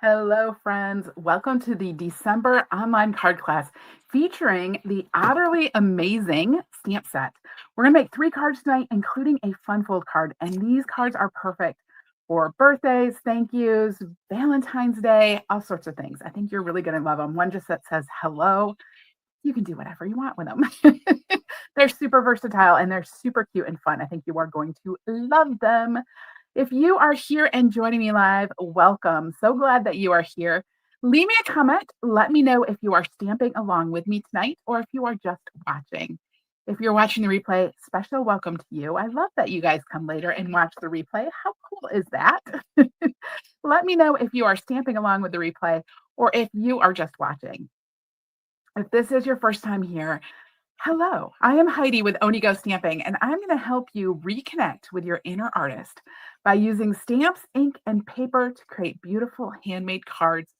Hello, friends. Welcome to the December online card class featuring the Otterly Amazing stamp set. We're going to make 3 cards tonight, including a fun fold card. And these cards are perfect for birthdays, thank yous, Valentine's Day, all sorts of things. I think you're really going to love them. One just that says hello. You can do whatever you want with them. They're super versatile and they're super cute and fun. I think you are going to love them. If you are here and joining me live, welcome. So glad that you are here. Leave me a comment. Let me know if you are stamping along with me tonight or if you are just watching. If you're watching the replay, special welcome to you. I love that you guys come later and watch the replay. How cool is that? Let me know if you are stamping along with the replay or if you are just watching. If this is your first time here, hello, I am Heidi with Onigo Stamping, and I'm going to help you reconnect with your inner artist by using stamps, ink, and paper to create beautiful handmade cards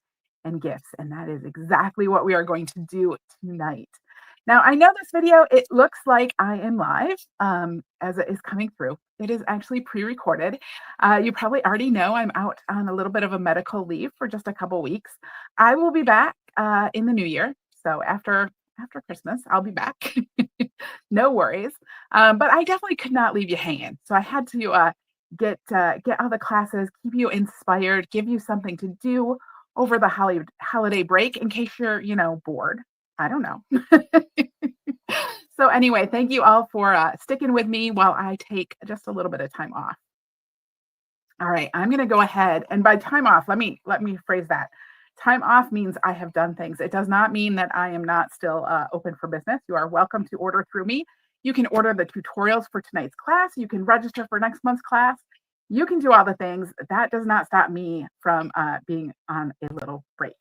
and gifts. And that is exactly what we are going to do tonight. Now, I know this video, it looks like I am live as it is coming through. It is actually pre-recorded. You probably already know I'm out on a little bit of a medical leave for just a couple weeks. I will be back in the new year. So after Christmas, I'll be back. No worries. But I definitely could not leave you hanging. So I had to get all the classes, keep you inspired, give you something to do over the holiday break in case you're, bored. I don't know. So anyway, thank you all for sticking with me while I take just a little bit of time off. All right, I'm going to go ahead, and by time off, let me phrase that. Time off means I have done things. It does not mean that I am not still open for business. You are welcome to order through me. You can order the tutorials for tonight's class. You can register for next month's class. You can do all the things. That does not stop me from being on a little break.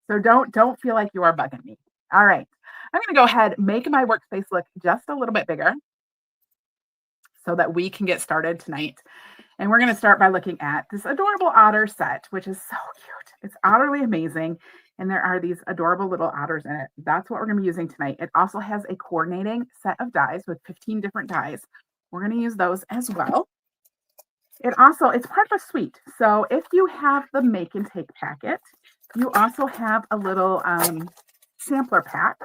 So don't feel like you are bugging me. All right, I'm going to go ahead, make my workspace look just a little bit bigger so that we can get started tonight. And we're going to start by looking at this adorable otter set, which is so cute. It's Otterly Amazing. And there are these adorable little otters in it. That's what we're going to be using tonight. It also has a coordinating set of dies with 15 different dies. We're going to use those as well. It's part of a suite. So if you have the make and take packet, you also have a little sampler pack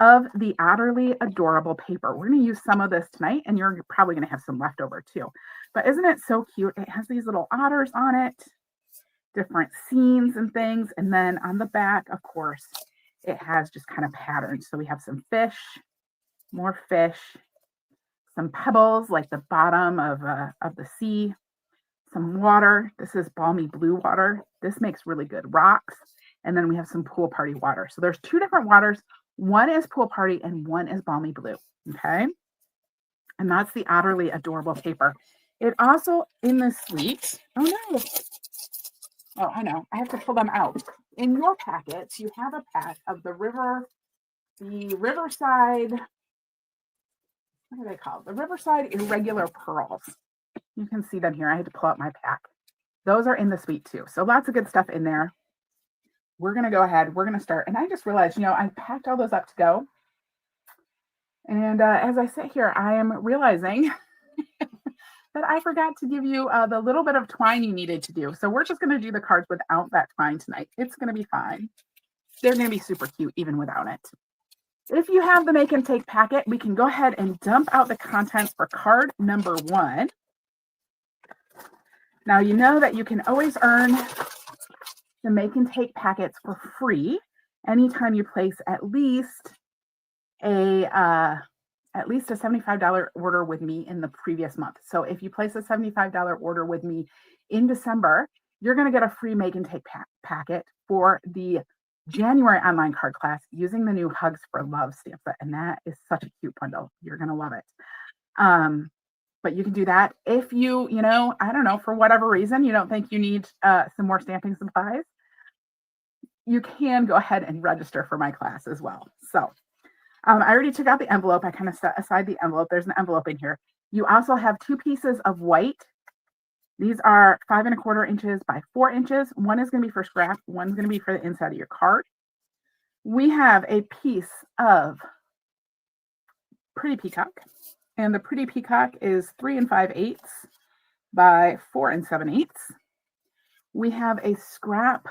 of the Otterly adorable paper. We're going to use some of this tonight, and you're probably going to have some left over too. But isn't it so cute? It has these little otters on it, different scenes and things. And then on the back, of course, it has just kind of patterns. So we have some fish, more fish, some pebbles like the bottom of the sea, some water. This is balmy blue water. This makes really good rocks. And then we have some pool party water. So there's 2 different waters. One is pool party and one is balmy blue. Okay. And that's the Otterly adorable paper. It also in the suite. Oh no. Oh, I know. I have to pull them out. In your packets, you have a pack of the Riverside. What are they called? The Riverside Irregular Pearls. You can see them here. I had to pull out my pack. Those are in the suite too. So lots of good stuff in there. We're going to go ahead. We're going to start. And I just realized, I packed all those up to go. And as I sit here, I am realizing that I forgot to give you the little bit of twine you needed to do. So we're just going to do the cards without that twine tonight. It's going to be fine. They're going to be super cute even without it. If you have the make and take packet, we can go ahead and dump out the contents for card number 1. Now, you know that you can always earn the make and take packets for free anytime you place at least a $75 order with me in the previous month. So if you place a $75 order with me in December, you're going to get a free make and take packet for the January online card class using the new Hugs for Love stamp set. And that is such a cute bundle. You're going to love it. But you can do that if you, I don't know, for whatever reason, you don't think you need some more stamping supplies. You can go ahead and register for my class as well. So I already took out the envelope. I kind of set aside the envelope. There's an envelope in here. You also have 2 pieces of white. These are 5 1/4 inches by 4 inches. One is going to be for scrap. One's going to be for the inside of your card. We have a piece of Pretty Peacock. And the Pretty Peacock is 3 5/8 by 4 7/8. We have a scrap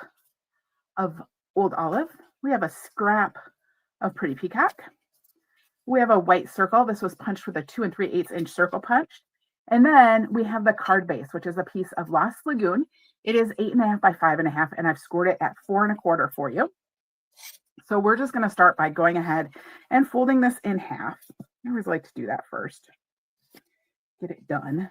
of old olive. We have a scrap of pretty peacock. We have a white circle. This was punched with a 2 3/8 inch circle punch. And then we have the card base, which is a piece of Lost Lagoon. It is 8.5 by 5.5, and I've scored it at 4 1/4 for you. So we're just going to start by going ahead and folding this in half. I always like to do that first. Get it done.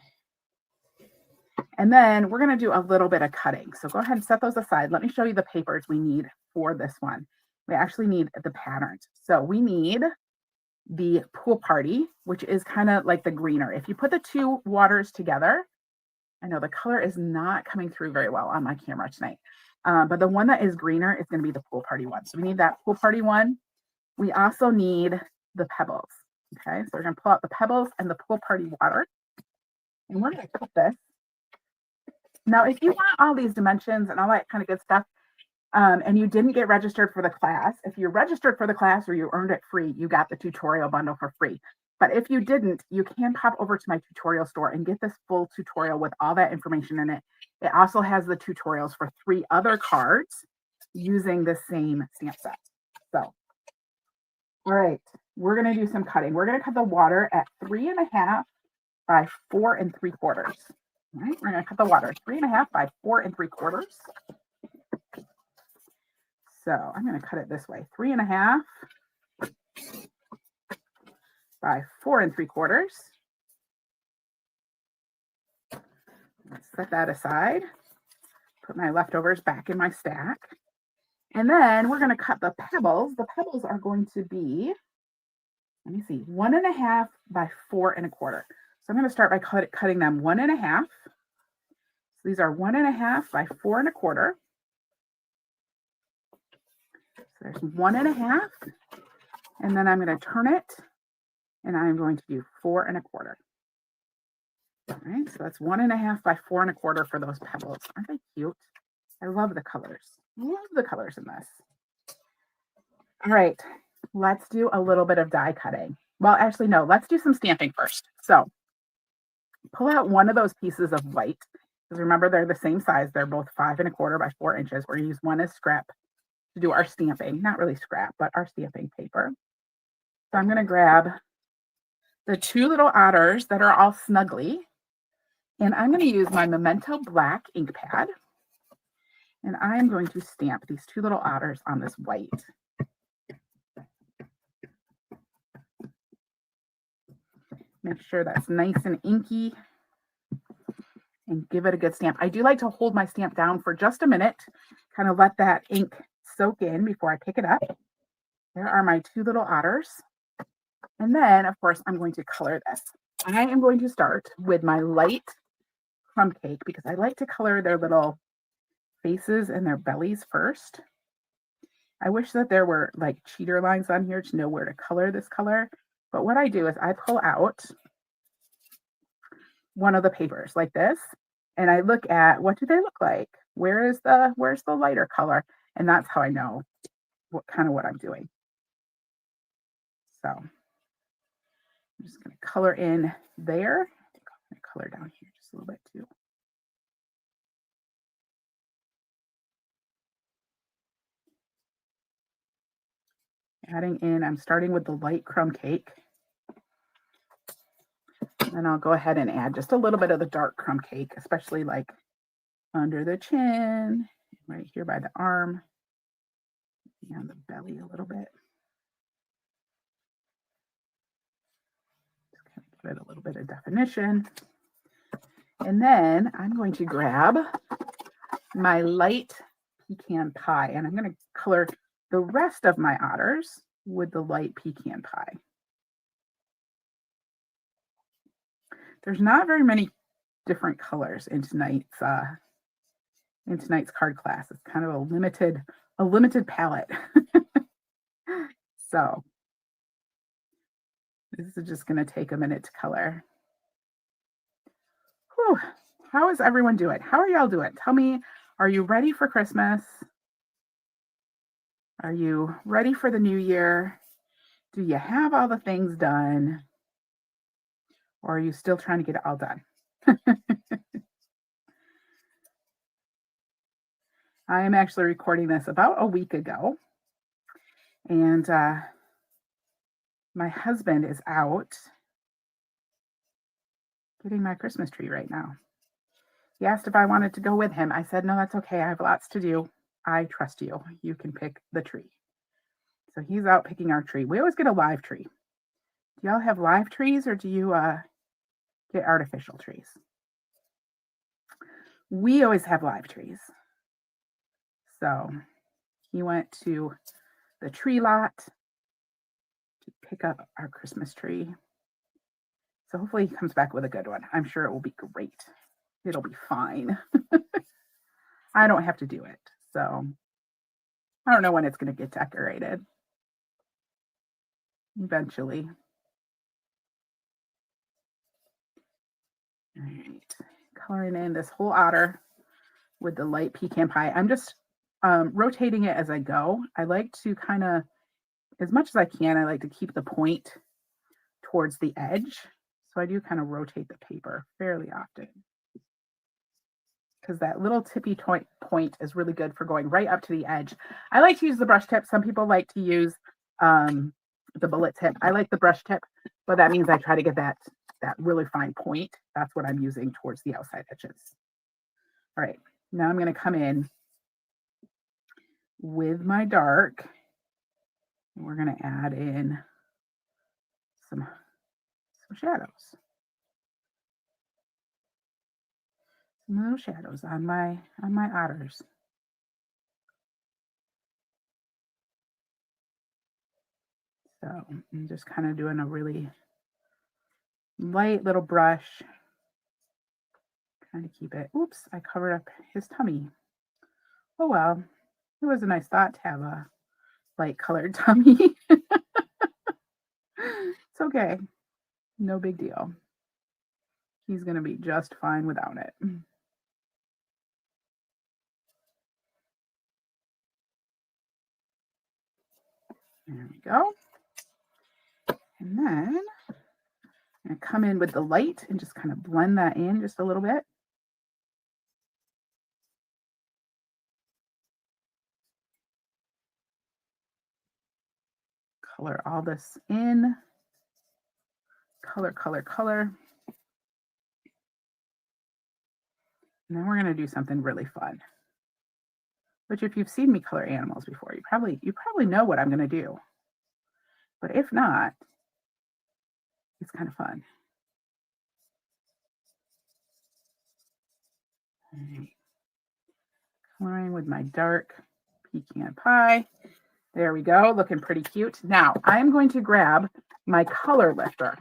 And then we're going to do a little bit of cutting. So go ahead and set those aside. Let me show you the papers we need for this one. We actually need the patterns. So we need the pool party, which is kind of like the greener. If you put the two waters together, I know the color is not coming through very well on my camera tonight, but the one that is greener is going to be the pool party one. So we need that pool party one. We also need the pebbles. Okay, so we're going to pull out the pebbles and the pool party water, and we're going to cut this. Now, if you want all these dimensions and all that kind of good stuff, and you didn't get registered for the class, if you're registered for the class or you earned it free, you got the tutorial bundle for free. But if you didn't, you can pop over to my tutorial store and get this full tutorial with all that information in it. It also has the tutorials for 3 other cards using the same stamp set. So, all right, we're going to do some cutting. We're going to cut the water at 3.5 by 4 3/4. All right, we're going to cut the water 3.5 by 4 3/4. So I'm going to cut it this way, 3.5 by 4 3/4. Let's set that aside. Put my leftovers back in my stack. And then we're going to cut the pebbles. The pebbles are going to be, let me see, 1.5 by 4 1/4. So I'm going to start by cutting them 1.5. So these are 1.5 by 4 1/4. So there's 1.5, and then I'm going to turn it, and I'm going to do 4 1/4. All right, so that's 1.5 by 4 1/4 for those pebbles. Aren't they cute? I love the colors. Love the colors in this. All right, let's do a little bit of die cutting. Well, actually, no, let's do some stamping first. So pull out one of those pieces of white, because remember, they're the same size. They're both 5 1/4 by 4 inches. We're going to use one as scrap to do our stamping, not really scrap, but our stamping paper. So I'm going to grab the 2 little otters that are all snuggly, and I'm going to use my Memento Black ink pad, and I'm going to stamp these 2 little otters on this white. Make sure that's nice and inky and give it a good stamp. I do like to hold my stamp down for just a minute, kind of let that ink soak in before I pick it up. There are my 2 little otters. And then, of course, I'm going to color this. I am going to start with my light crumb cake because I like to color their little faces and their bellies first. I wish that there were like cheater lines on here to know where to color this color. But what I do is I pull out one of the papers like this, and I look at what do they look like? Where's the lighter color? And that's how I know what I'm doing. So I'm just going to color in there. I think I'm going to color down here just a little bit too. Adding in, I'm starting with the light crumb cake. And I'll go ahead and add just a little bit of the dark crumb cake, especially like under the chin, right here by the arm, and the belly a little bit. Just kind of give it a little bit of definition. And then I'm going to grab my light pecan pie, and I'm going to color the rest of my otters with the light pecan pie. There's not very many different colors in tonight's card class. It's kind of a limited palette. So this is just going to take a minute to color. Whew. How is everyone doing? How are y'all doing? Tell me, are you ready for Christmas? Are you ready for the new year? Do you have all the things done? Or are you still trying to get it all done? I am actually recording this about a week ago, and my husband is out getting my Christmas tree right now. He asked if I wanted to go with him. I said, no, that's okay. I have lots to do. I trust you. You can pick the tree. So he's out picking our tree. We always get a live tree. Do y'all have live trees, or do you get artificial trees? We always have live trees. So he went to the tree lot to pick up our Christmas tree. So hopefully he comes back with a good one. I'm sure it will be great. It'll be fine. I don't have to do it. So I don't know when it's going to get decorated. Eventually. All right. Coloring in this whole otter with the light pecan pie. I'm just rotating it as I go. I like to kind of, as much as I can, I like to keep the point towards the edge. So I do kind of rotate the paper fairly often, because that little tippy point is really good for going right up to the edge. I like to use the brush tip. Some people like to use the bullet tip. I like the brush tip, but that means I try to get that really fine point. That's what I'm using towards the outside edges. All right, now I'm going to come in with my dark, and we're going to add in some shadows. Some little shadows on my otters. So I'm just kind of doing a really light little brush, trying to keep it. Oops, I covered up his tummy. Oh well, it was a nice thought to have a light colored tummy. It's okay, no big deal. He's gonna be just fine without it. There we go. And then I'm gonna come in with the light and just kind of blend that in just a little bit. Color all this in. Color, color, color. And then we're gonna do something really fun, which if you've seen me color animals before, you probably know what I'm gonna do. But if not, it's kind of fun. All right. Coloring with my dark pecan pie. There we go, looking pretty cute. Now I'm going to grab my color lifter.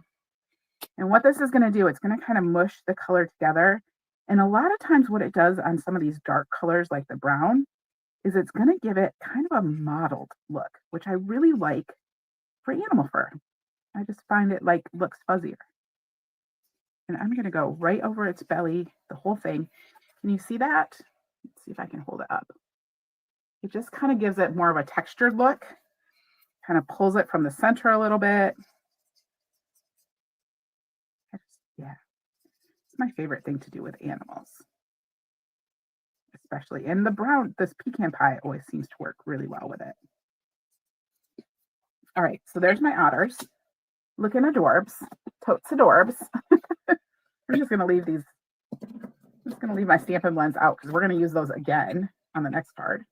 And what this is going to do, it's going to kind of mush the color together. And a lot of times what it does on some of these dark colors like the brown is it's going to give it kind of a mottled look, which I really like for animal fur. I just find it like looks fuzzier. And I'm going to go right over its belly, the whole thing. Can you see that? Let's see if I can hold it up. It just kind of gives it more of a textured look, kind of pulls it from the center a little bit. Yeah, it's my favorite thing to do with animals, especially. And the brown, this pecan pie always seems to work really well with it. All right, so there's my otters. Looking adorbs, totes adorbs. We're just going to leave these, I'm just going to leave my Stampin' Blends out because we're going to use those again on the next card.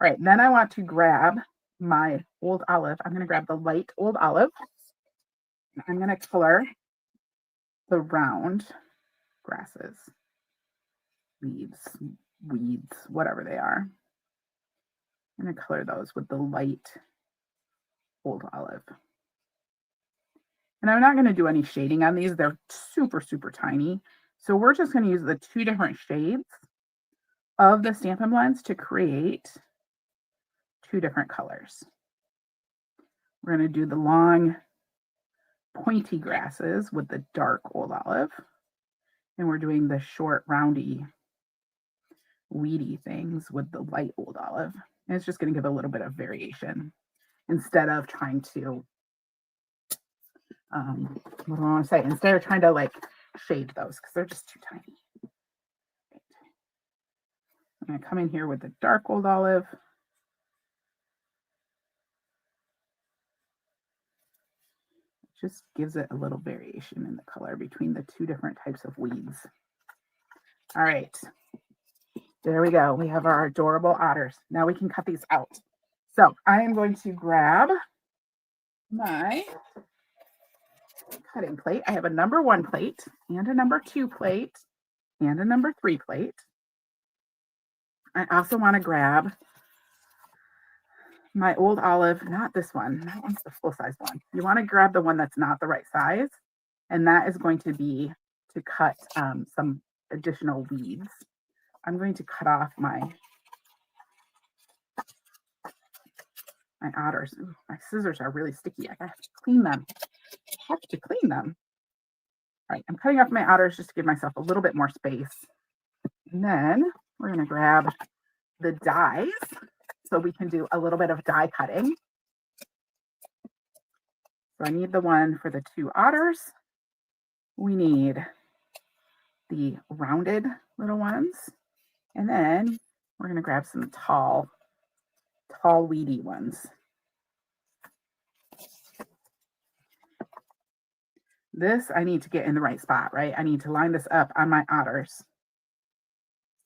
All right, then I want to grab my old olive. I'm going to grab the light old olive. I'm going to color the round grasses, leaves, weeds, whatever they are. I'm going to color those with the light old olive. And I'm not going to do any shading on these. They're super, super tiny. So we're just going to use the two different shades of the Stampin' Blends to create two different colors. We're going to do the long pointy grasses with the dark old olive. And we're doing the short roundy weedy things with the light old olive. And it's just going to give a little bit of variation instead of trying to, what do I want to say? Instead of trying to like shade those because they're just too tiny. I'm going to come in here with the dark old olive. Just gives it a little variation in the color between the two different types of weeds. All right, there we go. We have our adorable otters. Now we can cut these out. So I am going to grab my cutting plate. I have a number 1 plate and a number 2 plate and a number 3 plate. I also want to grab my old olive, not this one. That one's the full-size one. You want to grab the one that's not the right size, and that is going to be to cut some additional weeds. I'm going to cut off my otters. Ooh, my scissors are really sticky. I have to clean them. I have to clean them. All right, I'm cutting off my otters just to give myself a little bit more space. And then we're going to grab the dies so we can do a little bit of die cutting. So I need the one for the 2 otters. We need the rounded little ones. And then we're going to grab some tall, weedy ones. This I need to get in the right spot, right? I need to line this up on my otters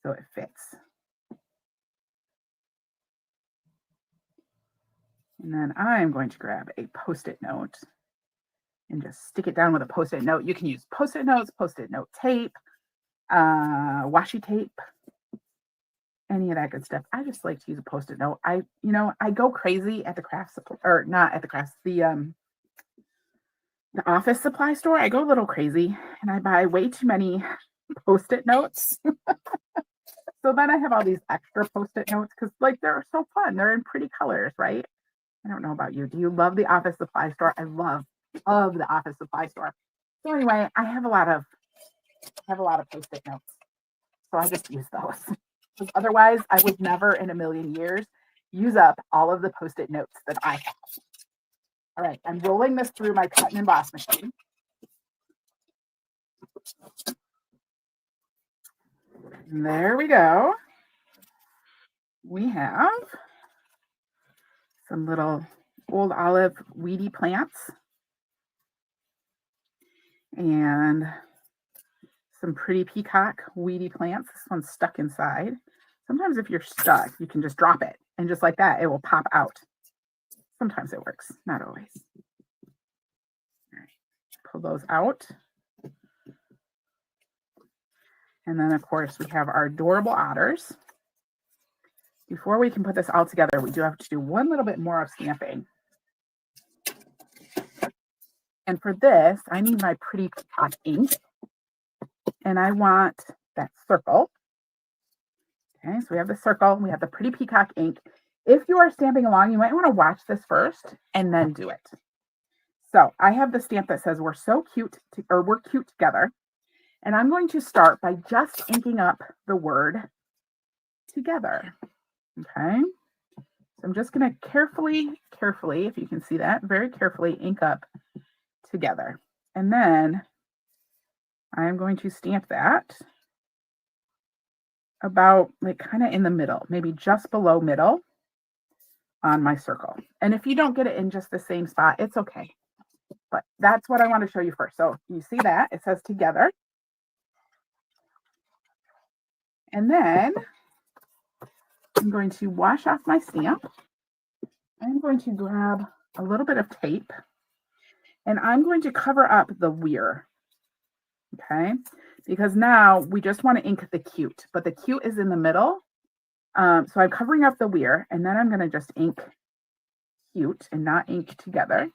so it fits. And then I'm going to grab a Post-it note and just stick it down with a Post-it note. You can use Post-it notes, Post-it note tape, washi tape, any of that good stuff. I just like to use a Post-it note. I go crazy at the craft supply, or not at the crafts, the office supply store. I go a little crazy and I buy way too many Post-it notes. So then I have all these extra Post-it notes because like they're so fun. They're in pretty colors, right? I don't know about you. Do you love the office supply store? I love the office supply store. So anyway, I have a lot of Post-it notes. So I just use those. Because otherwise I would never in a million years use up all of the Post-it notes that I have. All right, I'm rolling this through my cut and emboss machine. And there we go. We have some little old olive weedy plants and some pretty peacock weedy plants. This one's stuck inside. Sometimes if you're stuck, you can just drop it and just like that, it will pop out. Sometimes it works, not always. All right, pull those out. And then of course we have our adorable otters. Before we can put this all together, we do have to do one little bit more of stamping. And for this, I need my pretty peacock ink. And I want that circle. Okay, so we have the circle, we have the pretty peacock ink. If you are stamping along, you might want to watch this first and then do it. So I have the stamp that says we're so cute, we're cute together. And I'm going to start by just inking up the word together. Okay, so I'm just going to carefully, if you can see that, very carefully ink up together. And then I'm going to stamp that about like kind of in the middle, maybe just below middle on my circle. And if you don't get it in just the same spot, it's okay. But that's what I want to show you first. So you see that it says together. And then I'm going to wash off my stamp. I'm going to grab a little bit of tape and I'm going to cover up the weir. Okay, because now we just want to ink the cute, but the cute is in the middle. So I'm covering up the weir and then I'm going to just ink cute and not ink together.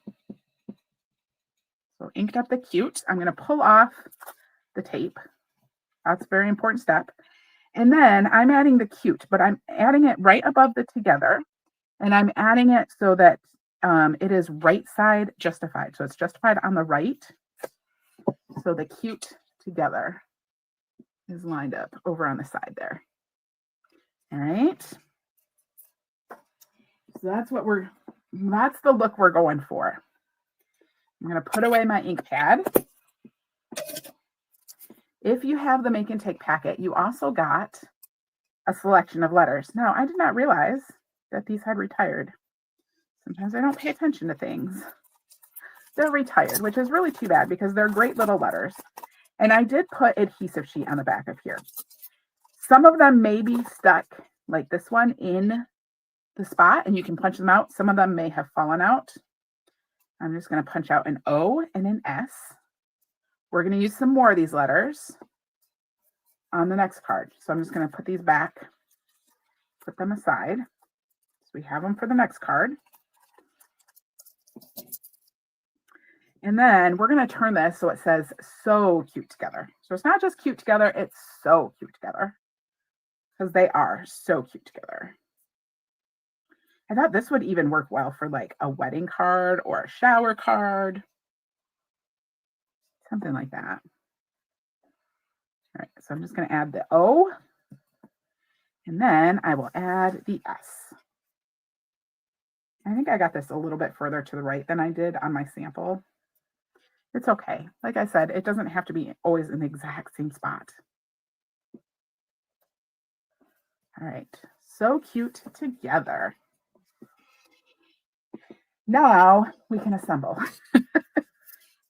So inked up the cute. I'm going to pull off the tape. That's a very important step. And then I'm adding the cute, but I'm adding it right above the together. And I'm adding it so that it is right side justified. So it's justified on the right. So the cute together is lined up over on the side there. All right. So that's the look we're going for. I'm going to put away my ink pad. If you have the Make and Take packet, you also got a selection of letters. Now, I did not realize that these had retired. Sometimes I don't pay attention to things. They're retired, which is really too bad because they're great little letters. And I did put adhesive sheet on the back of here. Some of them may be stuck, like this one, in the spot, and you can punch them out. Some of them may have fallen out. I'm just going to punch out an O and an S. We're going to use some more of these letters on the next card. So I'm just going to put these back, put them aside. So we have them for the next card. And then we're going to turn this so it says so cute together. So it's not just cute together, it's so cute together. Because they are so cute together. I thought this would even work well for like a wedding card or a shower card. Something like that. All right, so I'm just going to add the O. And then I will add the S. I think I got this a little bit further to the right than I did on my sample. It's okay. Like I said, it doesn't have to be always in the exact same spot. All right, so cute together. Now we can assemble.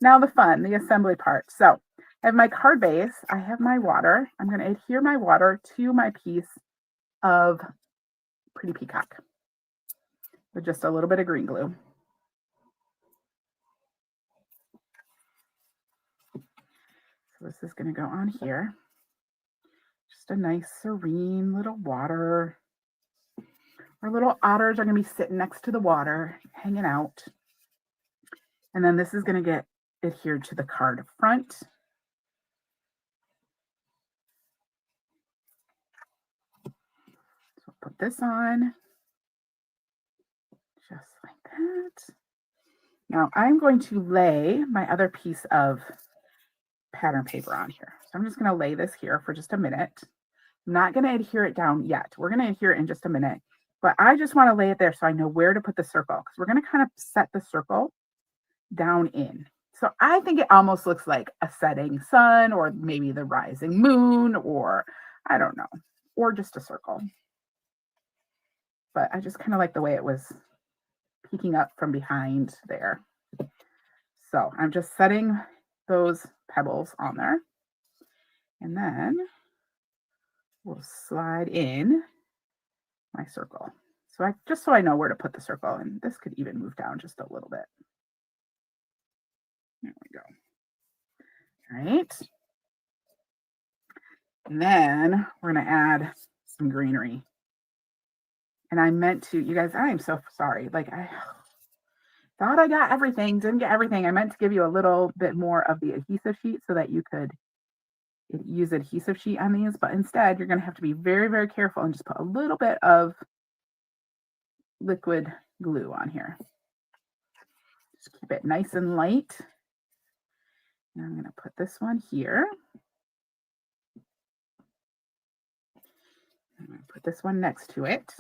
Now the fun, the assembly part. So I have my card base. I have my water. I'm going to adhere my water to my piece of Pretty Peacock with just a little bit of green glue. So this is going to go on here. Just a nice, serene little water. Our little otters are going to be sitting next to the water, hanging out. And then this is going to get adhered to the card front. So put this on, just like that. Now I'm going to lay my other piece of pattern paper on here. So I'm just going to lay this here for just a minute. I'm not going to adhere it down yet. We're going to adhere it in just a minute, but I just want to lay it there so I know where to put the circle, because we're going to kind of set the circle down in. So I think it almost looks like a setting sun, or maybe the rising moon, or I don't know, or just a circle. But I just kind of like the way it was peeking up from behind there. So I'm just setting those pebbles on there. And then we'll slide in my circle. So just so I know where to put the circle, and this could even move down just a little bit. There we go. All right. And then we're going to add some greenery. And I meant to, you guys, I am so sorry. Like, I thought I got everything, didn't get everything. I meant to give you a little bit more of the adhesive sheet so that you could use adhesive sheet on these, but instead you're going to have to be very, very careful and just put a little bit of liquid glue on here. Just keep it nice and light. And I'm going to put this one here. I'm going to put this one next to it.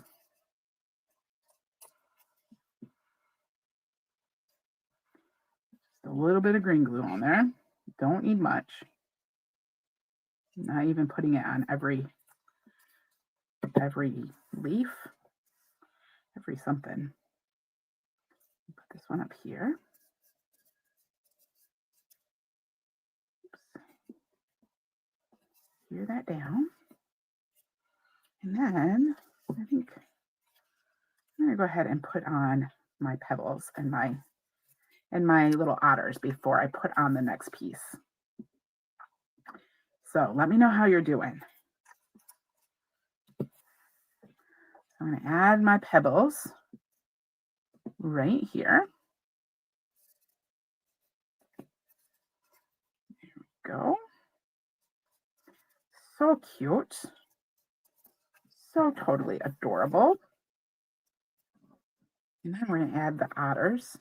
Just a little bit of green glue on there. Don't need much. Not even putting it on every leaf, every something. Put this one up here. Oops. Tear that down. And then I think I'm going to go ahead and put on my pebbles and my little otters before I put on the next piece. So let me know how you're doing. I'm going to add my pebbles right here. There we go. So cute. So totally adorable. And then we're going to add the otters.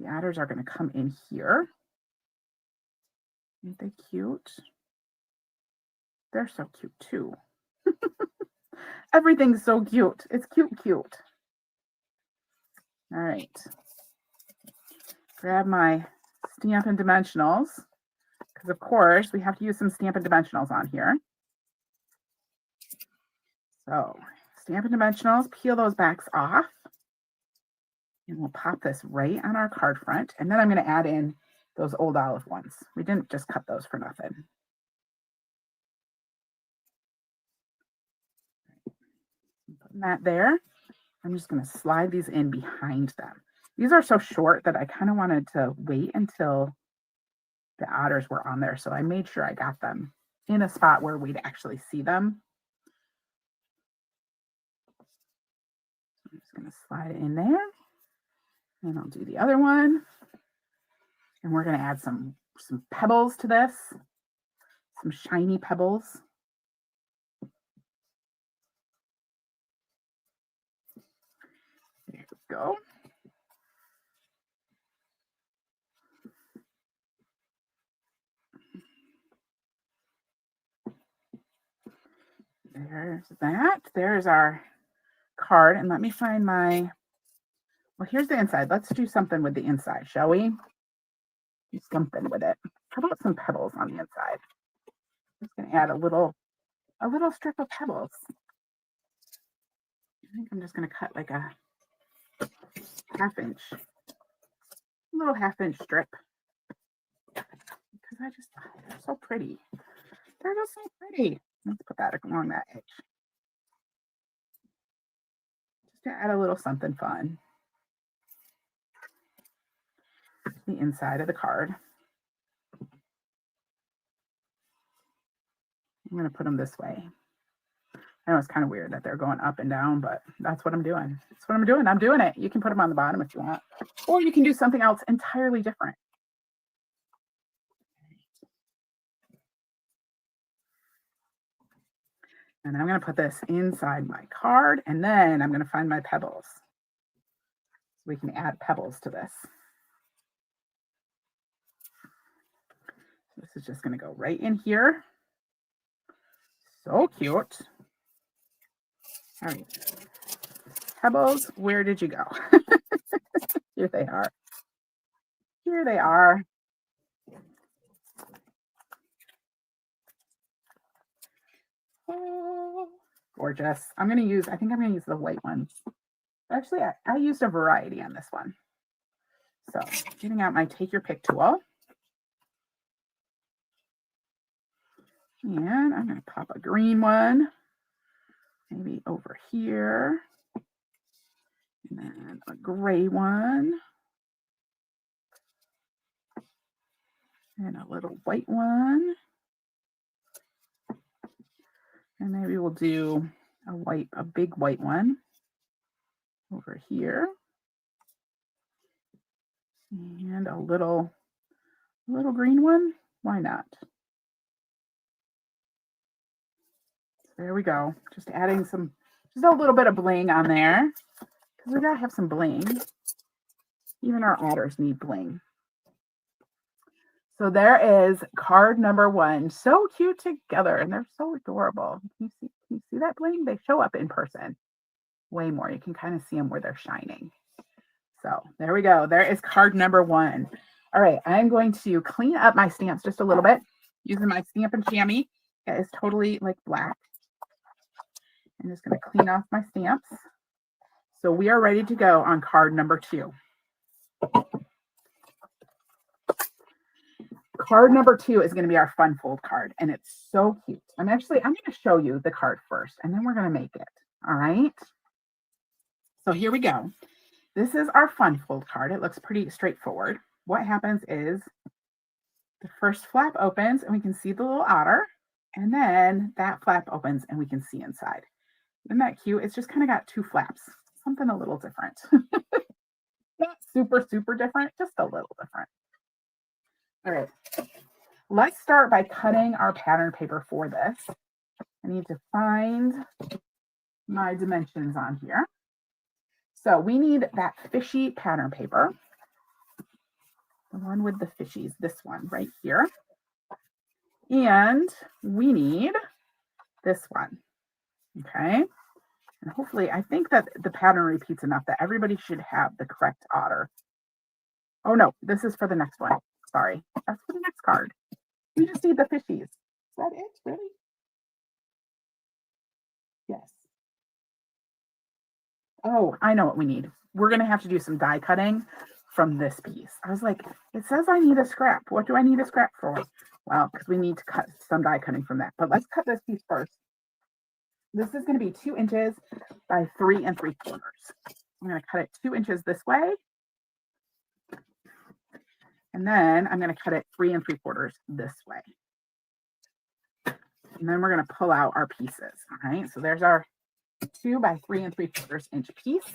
The otters are going to come in here. Aren't they cute? They're so cute too. Everything's so cute. It's cute, cute. All right. Grab my Stampin' Dimensionals, because of course we have to use some Stampin' Dimensionals on here. So Stampin' Dimensionals, peel those backs off. And we'll pop this right on our card front. And then I'm going to add in those old olive ones. We didn't just cut those for nothing. Putting that there. I'm just going to slide these in behind them. These are so short that I kind of wanted to wait until the otters were on there. So I made sure I got them in a spot where we'd actually see them. I'm just going to slide it in there. And I'll do the other one. And we're going to add some pebbles to this. Some shiny pebbles. There we go. There's that. There's our card. And let me find my, well, here's the inside. Let's do something with the inside, shall we? Do something with it. How about some pebbles on the inside? I'm just going to add a little strip of pebbles. I think I'm just going to cut like a little half-inch strip. Because they're so pretty. They're just so pretty. Let's put that along that edge. Just to add a little something fun. The inside of the card. I'm going to put them this way. I know it's kind of weird that they're going up and down, but that's what I'm doing. That's what I'm doing. I'm doing it. You can put them on the bottom if you want, or you can do something else entirely different. And I'm going to put this inside my card, and then I'm going to find my pebbles. We can add pebbles to this. This is just going to go right in here. So cute. All right. Pebbles, where did you go? Here they are. Here they are. Oh, gorgeous. I think I'm going to use the white ones. Actually, I used a variety on this one. So getting out my take your pick tool. And I'm going to pop a green one, maybe over here. And then a gray one. And a little white one. And maybe we'll do a big white one over here. And a little green one. Why not? There we go. Just adding just a little bit of bling on there. Because we gotta have some bling. Even our otters need bling. So there is card number 1. So cute together, and they're so adorable. Can you see that bling? They show up in person way more. You can kind of see them where they're shining. So there we go. There is card number 1. All right, I'm going to clean up my stamps just a little bit using my Stampin' Chamois. It is totally like black. I'm just going to clean off my stamps. So we are ready to go on card number 2. Card number 2 is going to be our fun fold card, and it's so cute. I'm going to show you the card first, and then we're going to make it. All right. So here we go. This is our fun fold card. It looks pretty straightforward. What happens is the first flap opens, and we can see the little otter, and then that flap opens, and we can see inside. Isn't that cute? It's just kind of got 2 flaps. Something a little different. Not super, super different, just a little different. All right, let's start by cutting our pattern paper for this. I need to find my dimensions on here. So we need that fishy pattern paper. The one with the fishies, this one right here. And we need this one, okay? And hopefully, I think that the pattern repeats enough that everybody should have the correct otter. Oh no, this is for the next one. Sorry, that's for the next card. We just need the fishies. Is that it, really? Yes. Oh, I know what we need. We're going to have to do some die cutting from this piece. I was like, it says I need a scrap. What do I need a scrap for? Well, because we need to cut some die cutting from that. But let's cut this piece first. This is going to be 2 inches by 3 3/4. I'm going to cut it 2 inches this way. And then I'm going to cut it 3 3/4 this way. And then we're going to pull out our pieces. All right. So there's our 2 by 3 3/4 inch piece.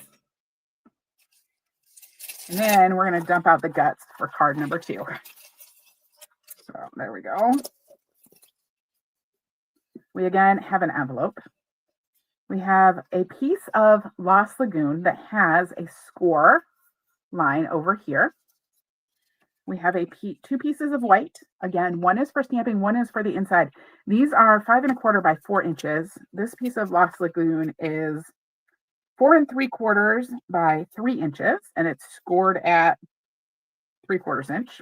And then we're going to dump out the guts for card number 2. So there we go. We again have an envelope. We have a piece of Lost Lagoon that has a score line over here. We have 2 pieces of white. Again, one is for stamping, one is for the inside. These are 5 1/4 by 4 inches. This piece of Lost Lagoon is 4 3/4 by 3 inches, and it's scored at 3/4 inch.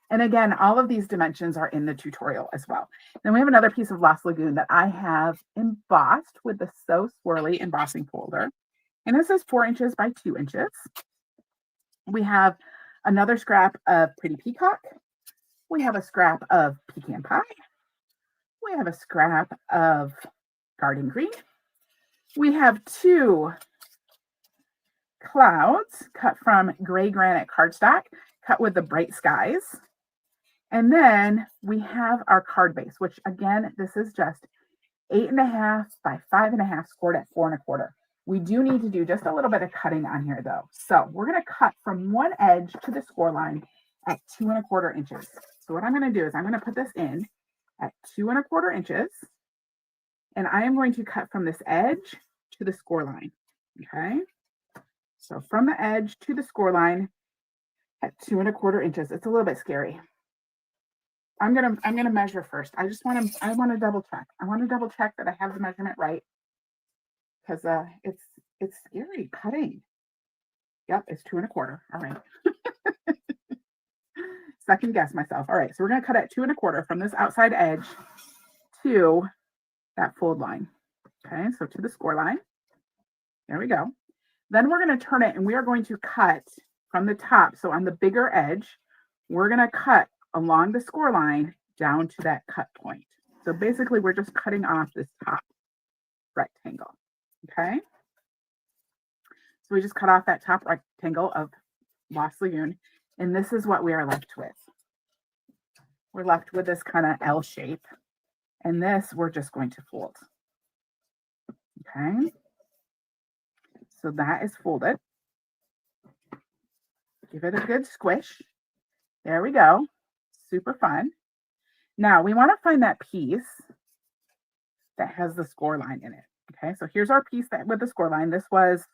And again, all of these dimensions are in the tutorial as well. Then we have another piece of Lost Lagoon that I have embossed with the So Swirly embossing folder. And this is 4 inches by 2 inches. We have another scrap of Pretty Peacock. We have a scrap of Pecan Pie. We have a scrap of Garden Green. We have 2 clouds cut from gray granite cardstock, cut with the bright skies. And then we have our card base, which again, this is just 8 1/2 by 5 1/2 scored at 4 1/4. We do need to do just a little bit of cutting on here though. So we're going to cut from one edge to the score line at 2 1/4 inches. So what I'm going to do is I'm going to put this in at 2 1/4 inches. And I am going to cut from this edge to the score line. Okay. So from the edge to the score line at 2 1/4 inches. It's a little bit scary. I'm gonna measure first. I want to double check. I want to double check that I have the measurement right. Because it's scary cutting. Yep, it's 2 1/4. All right. Second guess myself. All right, so we're gonna cut at 2 1/4 from this outside edge to that fold line. Okay, so to the score line. There we go. Then we're going to turn it and we are going to cut from the top. So on the bigger edge, we're going to cut along the score line down to that cut point. So basically we're just cutting off this top rectangle. Okay. So we just cut off that top rectangle of Lost Lagoon. And this is what we are left with. We're left with this kind of L shape. And this we're just going to fold. Okay. So that is folded. Give it a good squish. There we go. Super fun. Now we want to find that piece that has the score line in it. Okay, so here's our piece that with the score line. This was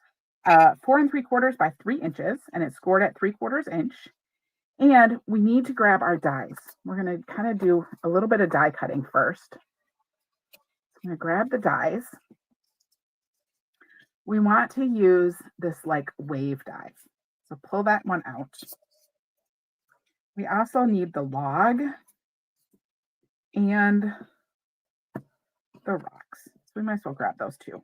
4 3/4 by 3 inches, and it's scored at 3/4 inch. And we need to grab our dies. We're going to kind of do a little bit of die cutting first. I'm going to grab the dies. We want to use this like wave die. So pull that one out. We also need the log and the rocks. So we might as well grab those two.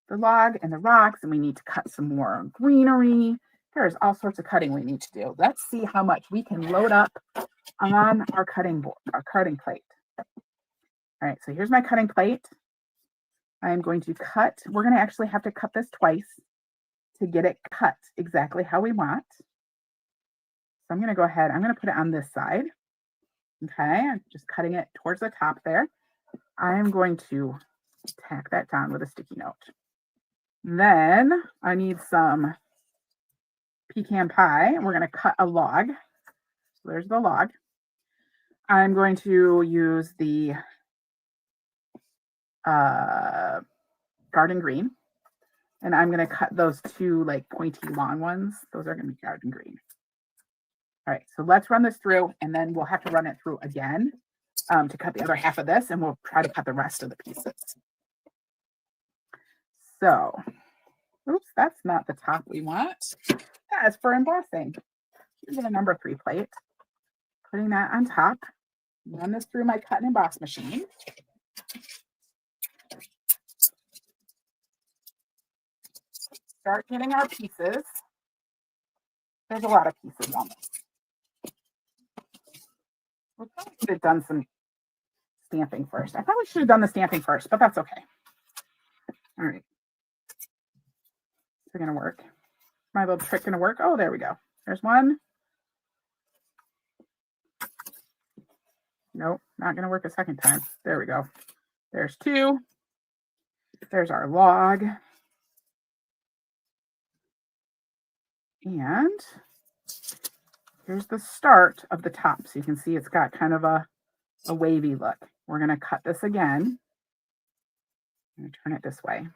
The log and the rocks, and we need to cut some more greenery. There's all sorts of cutting we need to do. Let's see how much we can load up on our cutting board, our cutting plate. All right, so here's my cutting plate. I'm going to cut. We're going to actually have to cut this twice to get it cut exactly how we want. So I'm going to go ahead. I'm going to put it on this side. Okay, I'm just cutting it towards the top there. I am going to tack that down with a sticky note. Then I need some pecan pie, and we're going to cut a log. So there's the log. I'm going to use the garden green, and I'm going to cut those two like pointy long ones. Those are going to be garden green. All right, so let's run this through, and then we'll have to run it through again to cut the other half of this, and we'll try to cut the rest of the pieces. So, oops, that's not the top we want. That is for embossing. Here's a number 3 plate. Putting that on top. Run this through my cut and emboss machine. start getting our pieces. There's a lot of pieces on this. We probably should have done some stamping first. I probably should have done the stamping first, but that's okay. All right. Is it going to work? My little trick going to work? Oh, there we go. There's one. Nope, not going to work a second time. There we go. There's two. There's our log. And here's the start of the top. So you can see it's got kind of a wavy look. We're going to cut this again. I'm going to turn it this way.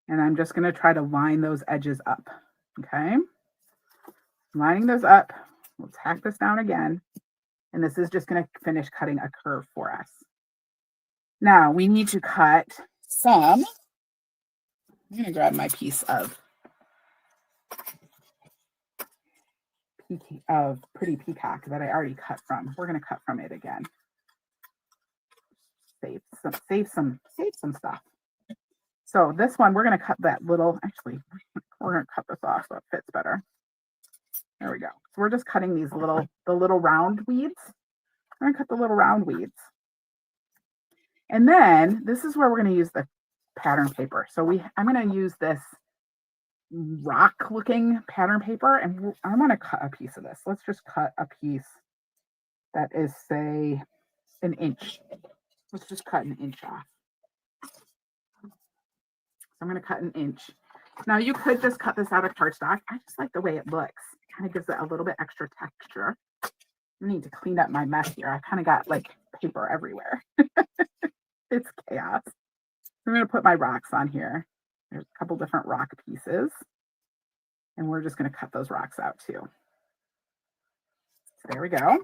And I'm just going to try to line those edges up. Okay. Lining those up. We'll tack this down again. And this is just going to finish cutting a curve for us. Now we need to cut some. I'm going to grab my piece of Pretty Peacock that I already cut from. We're going to cut from it again. Save some stuff. So this one, we're going to cut that little, actually, we're going to cut this off so it fits better. There we go. So we're just cutting these the little round weeds. We're going to cut the little round weeds. And then this is where we're going to use the pattern paper. So I'm going to use this rock looking pattern paper, and I'm going to cut a piece of this. Let's just cut a piece that is, say, an inch. Let's just cut an inch off. So I'm going to cut an inch. Now you could just cut this out of cardstock. I just like the way it looks. It kind of gives it a little bit extra texture. I need to clean up my mess here. I kind of got like paper everywhere. It's chaos. I'm going to put my rocks on here. There's a couple different rock pieces. And we're just going to cut those rocks out too. So there we go.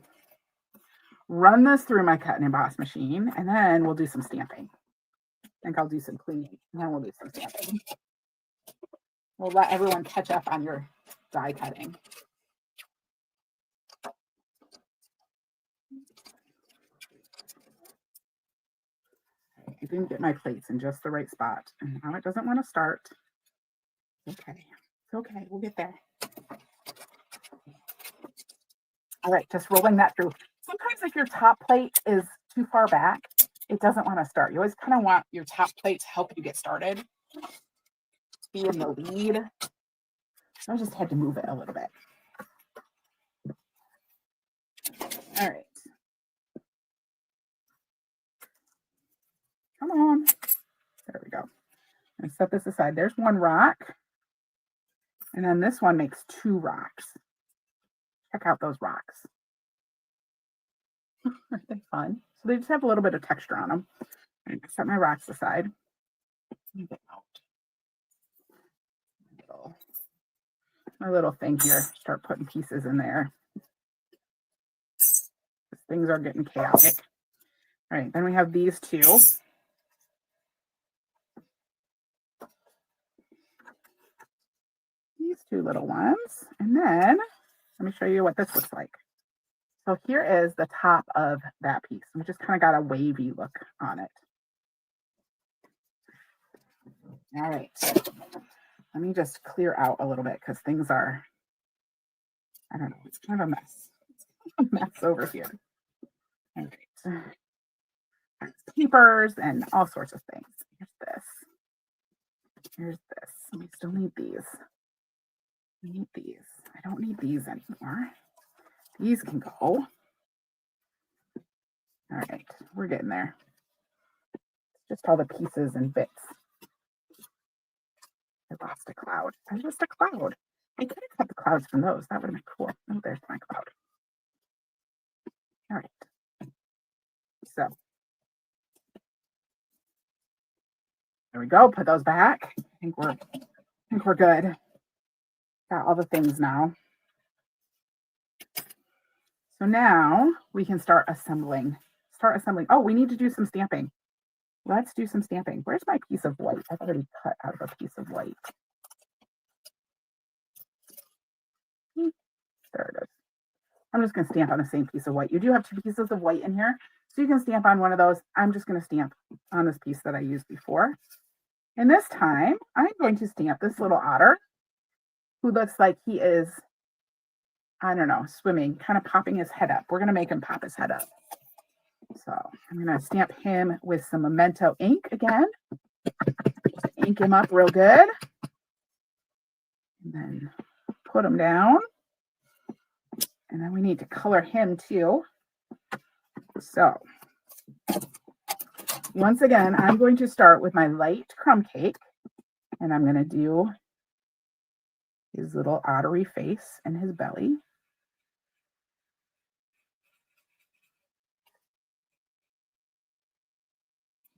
Run this through my cut and emboss machine, and then we'll do some stamping. I think I'll do some cleaning, and then we'll do some stamping. We'll let everyone catch up on your die cutting. I didn't get my plates in just the right spot. And now it doesn't want to start. Okay. It's okay. We'll get there. All right. Just rolling that through. Sometimes if your top plate is too far back, it doesn't want to start. You always kind of want your top plate to help you get started. Be in the lead. I just had to move it a little bit. All right. Come on. There we go. And set this aside. There's one rock. And then this one makes two rocks. Check out those rocks. Aren't they fun? So they just have a little bit of texture on them. I'm going to set my rocks aside. Get out. My little thing here. Start putting pieces in there. Things are getting chaotic. All right, then we have these two. These two little ones. And then let me show you what this looks like. So here is the top of that piece. We just kind of got a wavy look on it. All right. Let me just clear out a little bit because things are, I don't know, it's kind of a mess. It's kind of a mess over here. All right. Papers and all sorts of things. Here's this. Here's this. We still need these. We need these. I don't need these anymore. These can go. All right. We're getting there. Just all the pieces and bits. I lost a cloud. I lost a cloud. I could have cut the clouds from those. That would have been cool. Oh, there's my cloud. All right. So there we go. Put those back. I think we're good. Got all the things now. So now we can start assembling. Oh, we need to do some stamping. Let's do some stamping. Where's my piece of white? I've already cut out of a piece of white. There it is. I'm just going to stamp on the same piece of white. You do have two pieces of white in here, so you can stamp on one of those. I'm just going to stamp on this piece that I used before. And this time, I'm going to stamp this little otter who looks like he is, I don't know, swimming, kind of popping his head up. We're going to make him pop his head up. So I'm going to stamp him with some Memento ink again. Ink him up real good. And then put him down. And then we need to color him too. So once again, I'm going to start with my light crumb cake. And I'm going to do his little ottery face and his belly.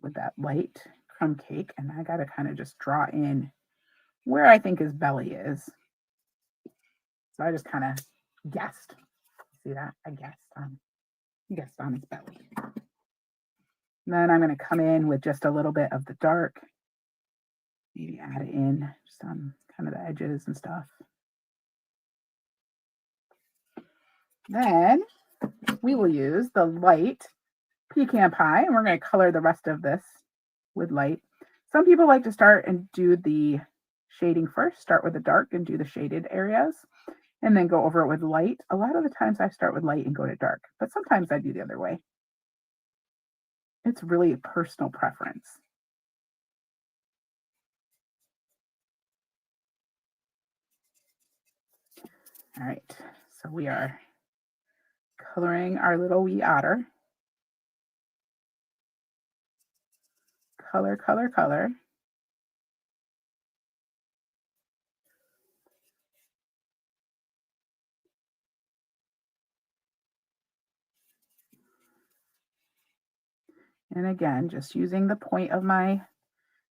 With that light crumb cake. And I got to kind of just draw in where I think his belly is. So I just kind of guessed. See that? I guessed on his belly. And then I'm going to come in with just a little bit of the dark. Maybe add it in just on kind of the edges and stuff. Then we will use the light pecan pie, and we're going to color the rest of this with light. Some people like to start and do the shading first, start with the dark and do the shaded areas, and then go over it with light. A lot of the times I start with light and go to dark, but sometimes I do the other way. It's really a personal preference. All right, so we are coloring our little wee otter. Color, color, color. And again, just using the point of my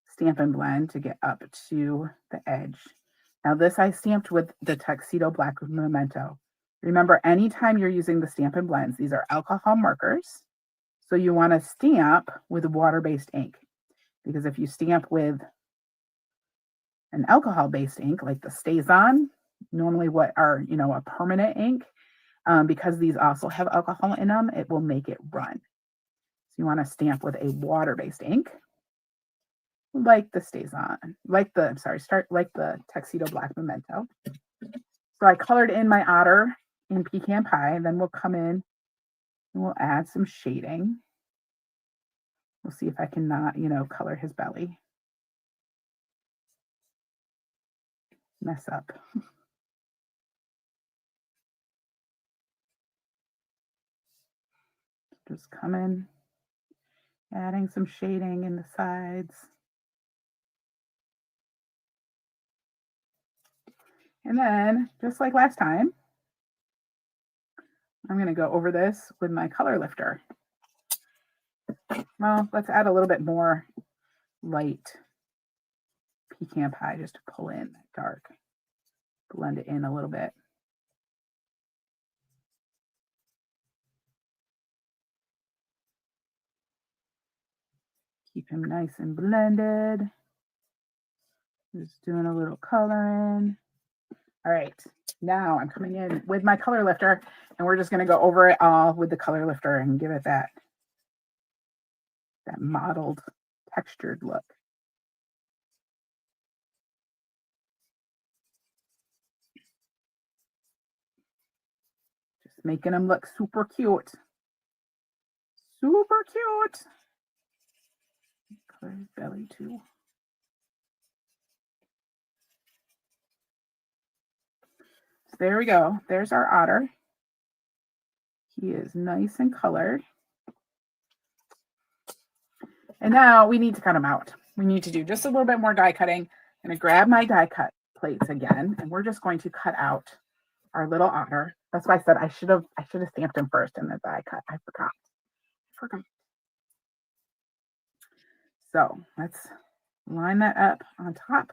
Stampin' Blend to get up to the edge. Now this I stamped with the Tuxedo Black Memento. Remember, anytime you're using the Stampin' Blends, these are alcohol markers. So you want to stamp with water-based ink. Because if you stamp with an alcohol-based ink, like the StazOn, normally what are, a permanent ink, because these also have alcohol in them, it will make it run. So you want to stamp with a water-based ink, like the StazOn, like the Tuxedo Black Memento. So I colored in my otter in pecan pie, and then we'll come in and we'll add some shading. We'll see if I can not, color his belly. Mess up. Just come in, adding some shading in the sides. And then, just like last time, I'm going to go over this with my color lifter. Well, let's add a little bit more light pecan pie just to pull in that dark. Blend it in a little bit. Keep him nice and blended. Just doing a little coloring. All right, now I'm coming in with my color lifter, and we're just going to go over it all with the color lifter and give it that mottled, textured look. Just making them look super cute. Super cute. Color his belly too. So there we go. There's our otter. He is nice and colored. And now we need to cut him out. We need to do just a little bit more die cutting. I'm going to grab my die cut plates again, and we're just going to cut out our little otter. That's why I said I should have stamped him first and then die cut. I forgot. So let's line that up on top.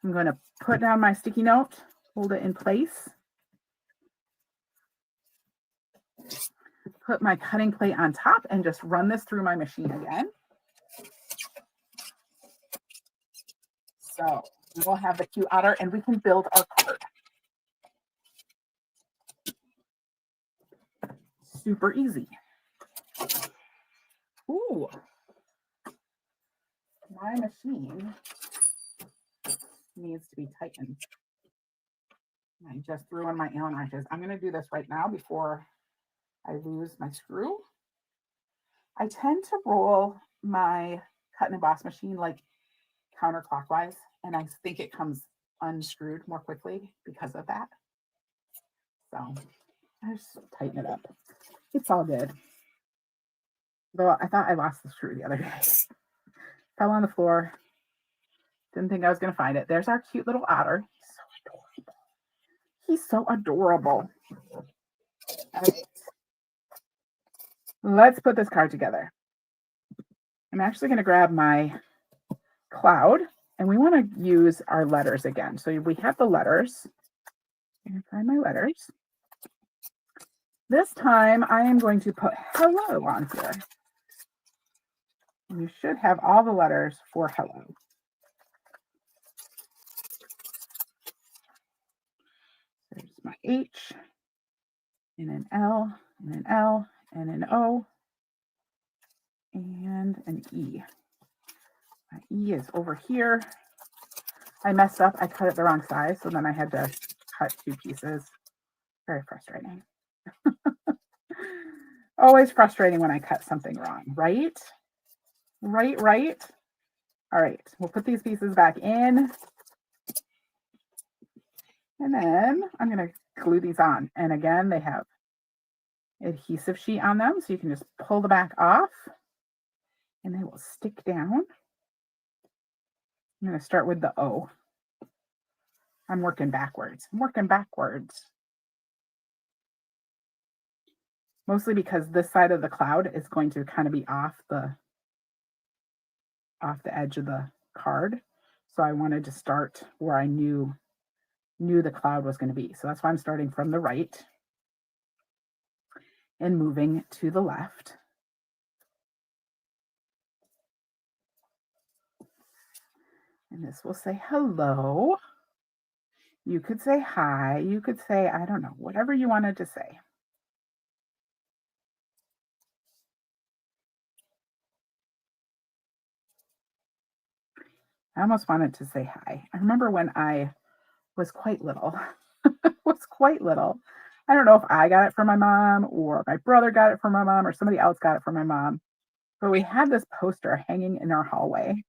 I'm going to put down my sticky note, hold it in place, put my cutting plate on top, and just run this through my machine again. So we'll have the cute otter, and we can build our card. Super easy. Ooh. my machine needs to be tightened. I just threw in my Allen wrenches. I'm going to do this right now before I lose my screw. I tend to roll my cut and emboss machine like counterclockwise, and I think it comes unscrewed more quickly because of that. So I just tighten it up. It's all good. Though I thought I lost the screw the other day. Fell on the floor. Didn't think I was going to find it. There's our cute little otter. He's so adorable. All right. Let's put this card together. I'm actually going to grab my cloud, and we want to use our letters again. So we have the letters. I'm going to find my letters. This time I am going to put hello on here. And you should have all the letters for hello. There's my H, and an L, and an L, and an O, and an E. My E is over here. I messed up. I cut it the wrong size, so then I had to cut 2 pieces. Very frustrating. Always frustrating when I cut something wrong, right? Right. All right, we'll put these pieces back in. And then I'm going to glue these on. And again, they have adhesive sheet on them, so you can just pull the back off and they will stick down. I'm going to start with the O. I'm working backwards. Mostly because this side of the cloud is going to kind of be off the edge of the card. So I wanted to start where I knew the cloud was going to be. So that's why I'm starting from the right and moving to the left. And this will say hello. You could say hi. You could say, I don't know, whatever you wanted to say. I almost wanted to say hi. I remember when I was quite little, I don't know if I got it from my mom or my brother got it from my mom or somebody else got it from my mom, but we had this poster hanging in our hallway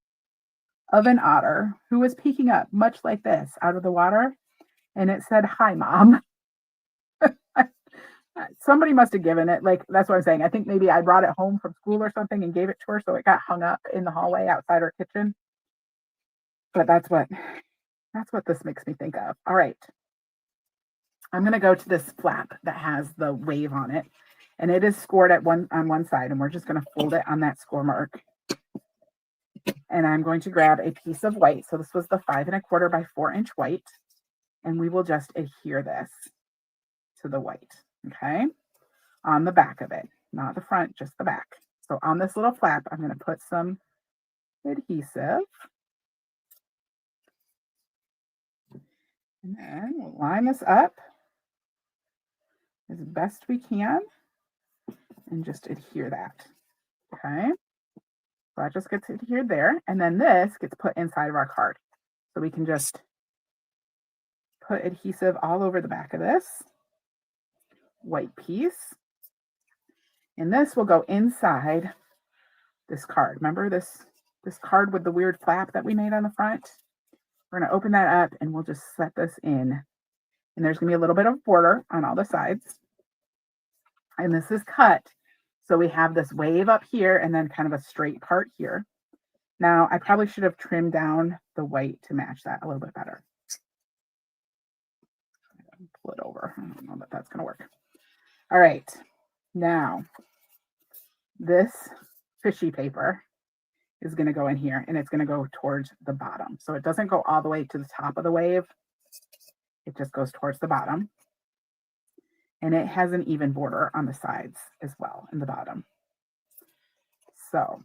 of an otter who was peeking up much like this out of the water, and it said, "Hi, Mom." Somebody must have given it, like, that's what I'm saying. I think maybe I brought it home from school or something and gave it to her, so it got hung up in the hallway outside our kitchen. But that's what this makes me think of. All right. I'm going to go to this flap that has the wave on it, and it is scored on one side, and we're just going to fold it on that score mark. And I'm going to grab a piece of white. So this was the 5 1/4 by 4 inch white, and we will just adhere this to the white, okay? On the back of it, not the front, just the back. So on this little flap, I'm going to put some adhesive. And then we'll line this up as best we can and just adhere that, okay? So that just gets adhered there. And then this gets put inside of our card. So we can just put adhesive all over the back of this white piece. And this will go inside this card. Remember this card with the weird flap that we made on the front? We're going to open that up and we'll just set this in. And there's going to be a little bit of border on all the sides. And this is cut. So we have this wave up here and then kind of a straight part here. Now, I probably should have trimmed down the white to match that a little bit better. Pull it over. I don't know that that's going to work. All right. Now, this fishy paper is going to go in here, and it's going to go towards the bottom. So it doesn't go all the way to the top of the wave. It just goes towards the bottom. And it has an even border on the sides as well in the bottom. So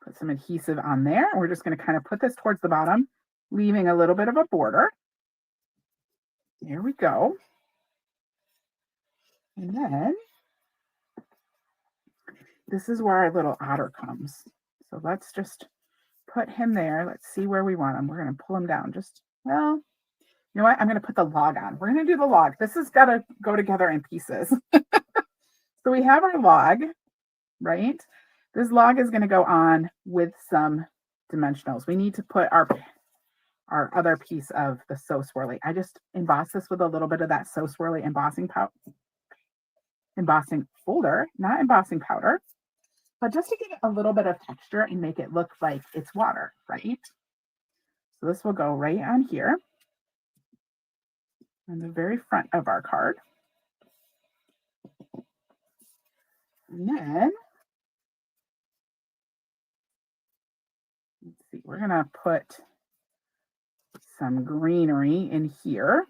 put some adhesive on there. We're just going to kind of put this towards the bottom, leaving a little bit of a border. There we go. And then this is where our little otter comes. So let's just put him there. Let's see where we want him. We're going to pull him down. Just, well, you know what? I'm going to put the log on. We're going to do the log. This has got to go together in pieces. So we have our log, right? This log is going to go on with some dimensionals. We need to put our other piece of the So Swirly. I just embossed this with a little bit of that So Swirly embossing folder, not embossing powder, but just to give it a little bit of texture and make it look like it's water, right? So this will go right on here on the very front of our card. And then, let's see, we're going to put some greenery in here.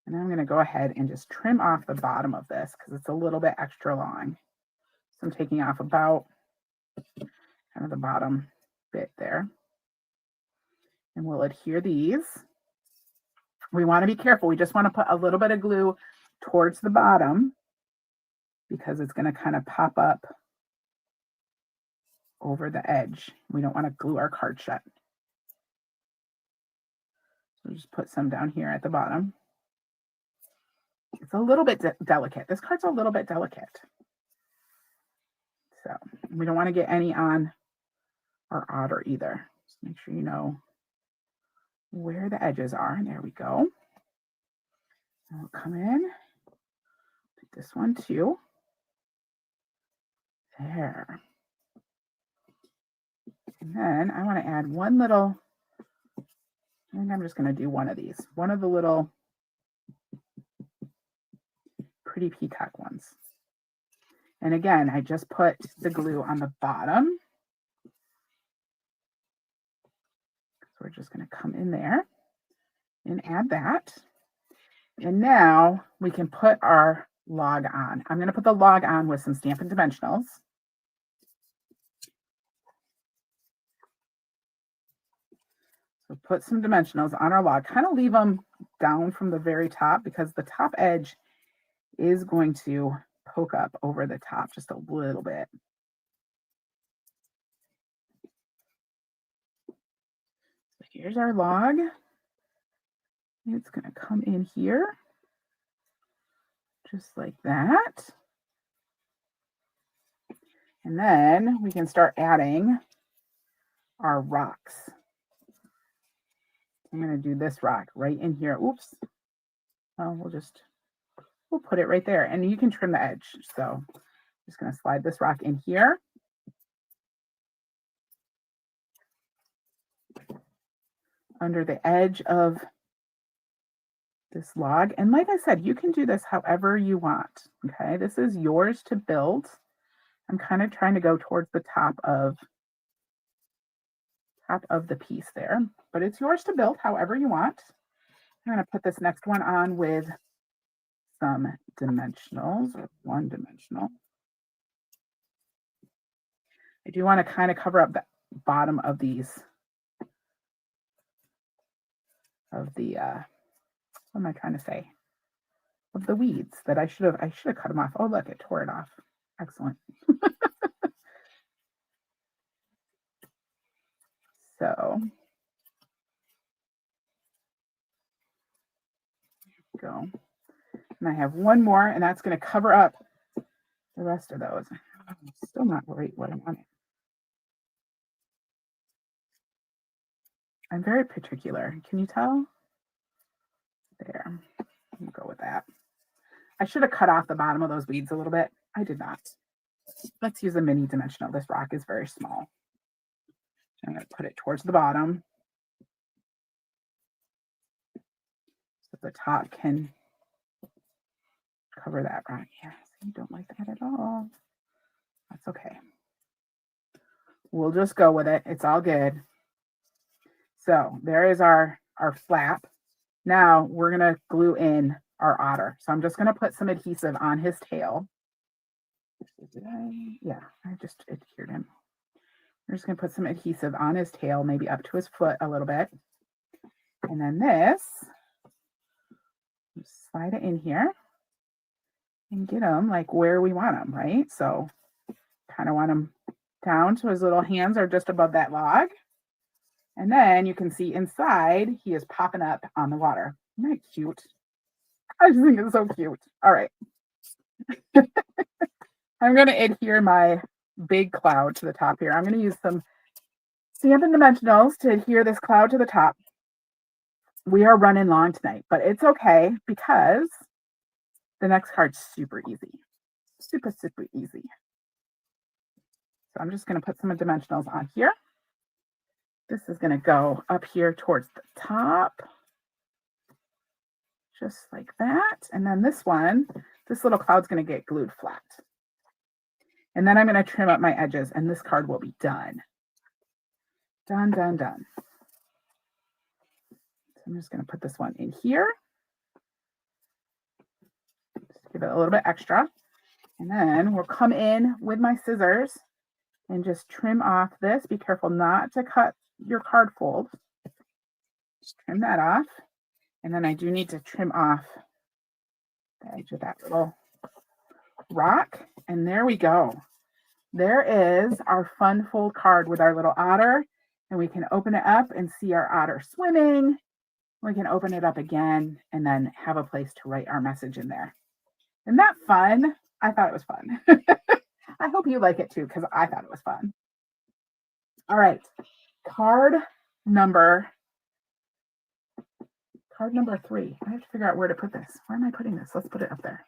And I'm going to go ahead and just trim off the bottom of this because it's a little bit extra long. So I'm taking off about kind of the bottom bit there. And we'll adhere these. We want to be careful. We just want to put a little bit of glue towards the bottom because it's going to kind of pop up over the edge. We don't want to glue our card shut. So just put some down here at the bottom. It's a little bit delicate. This card's a little bit delicate. So we don't want to get any on our otter either. Just make sure you know where the edges are. There we go. And we'll come in, do this one too. There. And then I want to add one little, I think I'm just going to do one of these. One of the little pretty peacock ones. And again, I just put the glue on the bottom. So we're just going to come in there and add that. And now we can put our log on. I'm going to put the log on with some Stampin' Dimensionals. So put some dimensionals on our log, kind of leave them down from the very top because the top edge is going to poke up over the top just a little bit. So here's our log. It's going to come in here just like that. And then we can start adding our rocks. I'm going to do this rock right in here. Oops. Oh, we'll put it right there and you can trim the edge. So I'm just going to slide this rock in here. Under the edge of this log. And like I said, you can do this however you want. Okay, this is yours to build. I'm kind of trying to go towards the top of the piece there, but it's yours to build however you want. I'm going to put this next one on with some dimensionals or one dimensional. I do want to kind of cover up the bottom of these, of the, what am I trying to say? Of the weeds that I should have cut them off. Oh, look, it tore it off. Excellent. So, there we go. And I have one more, and that's going to cover up the rest of those. I'm still not right what I wanted. I'm very particular. Can you tell? There. We'll go with that. I should have cut off the bottom of those weeds a little bit. I did not. Let's use a mini dimensional. This rock is very small. I'm going to put it towards the bottom so the top can cover that rock. Yeah, so you don't like that at all. That's okay. We'll just go with it. It's all good. So there is our flap. Now we're going to glue in our otter. So I'm just going to put some adhesive on his tail. Yeah, I just adhered him. We're just going to put some adhesive on his tail, maybe up to his foot a little bit. And then this, slide it in here and get them like where we want them, right? So kind of want them down so his little hands are just above that log. And then you can see inside, he is popping up on the water. Isn't that cute? I just think it's so cute. All right. I'm going to adhere my big cloud to the top here. I'm going to use some Stampin' Dimensionals to adhere this cloud to the top. We are running long tonight, but it's okay because the next card's super easy. Super, super easy. So I'm just going to put some dimensionals on here. This is going to go up here towards the top. Just like that. And then this one, this little cloud's going to get glued flat. And then I'm going to trim up my edges and this card will be done. Done, done, done. So I'm just going to put this one in here. Just give it a little bit extra. And then we'll come in with my scissors and just trim off this. Be careful not to cut your card fold. Just trim that off. And then I do need to trim off the edge of that little rock. And there we go. There is our fun fold card with our little otter. And we can open it up and see our otter swimming. We can open it up again and then have a place to write our message in there. Isn't that fun? I thought it was fun. I hope you like it too, because I thought it was fun. All right. Card number 3. I have to figure out where to put this. Where am I putting this? Let's put it up there.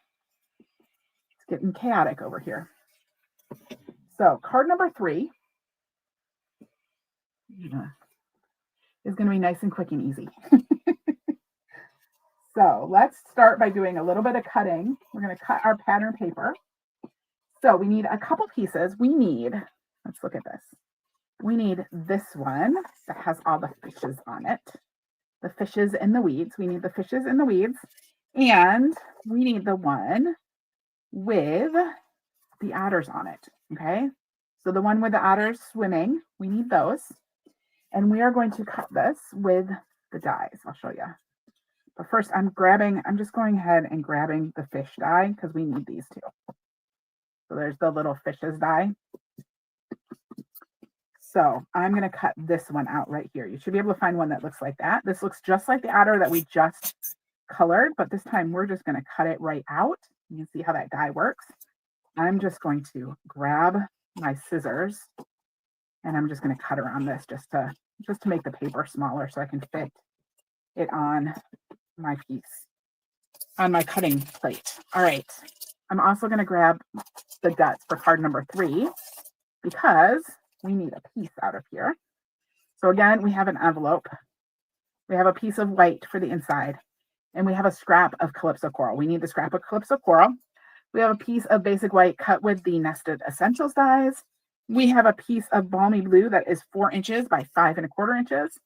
It's getting chaotic over here. So card number 3 is going to be nice and quick and easy. So let's start by doing a little bit of cutting. We're going to cut our pattern paper. So we need a couple pieces. Let's look at this. We need this one that has all the fishes on it. The fishes in the weeds. We need the fishes in the weeds. And we need the one with the otters on it. Okay. So the one with the otters swimming, we need those. And we are going to cut this with the dies. I'll show you. But first I'm just going ahead and grabbing the fish die because we need these two. So there's the little fishes die. So I'm going to cut this one out right here. You should be able to find one that looks like that. This looks just like the otter that we just colored, but this time we're just going to cut it right out. You can see how that die works. I'm just going to grab my scissors and I'm just going to cut around this just to make the paper smaller so I can fit it on my piece, on my cutting plate. All right. I'm also going to grab the guts for card number 3 because we need a piece out of here. So again, we have an envelope. We have a piece of white for the inside and we have a scrap of Calypso Coral. We need the scrap of Calypso Coral. We have a piece of basic white cut with the nested essentials dies. We have a piece of balmy blue that is 4 inches by 5 1/4 inches.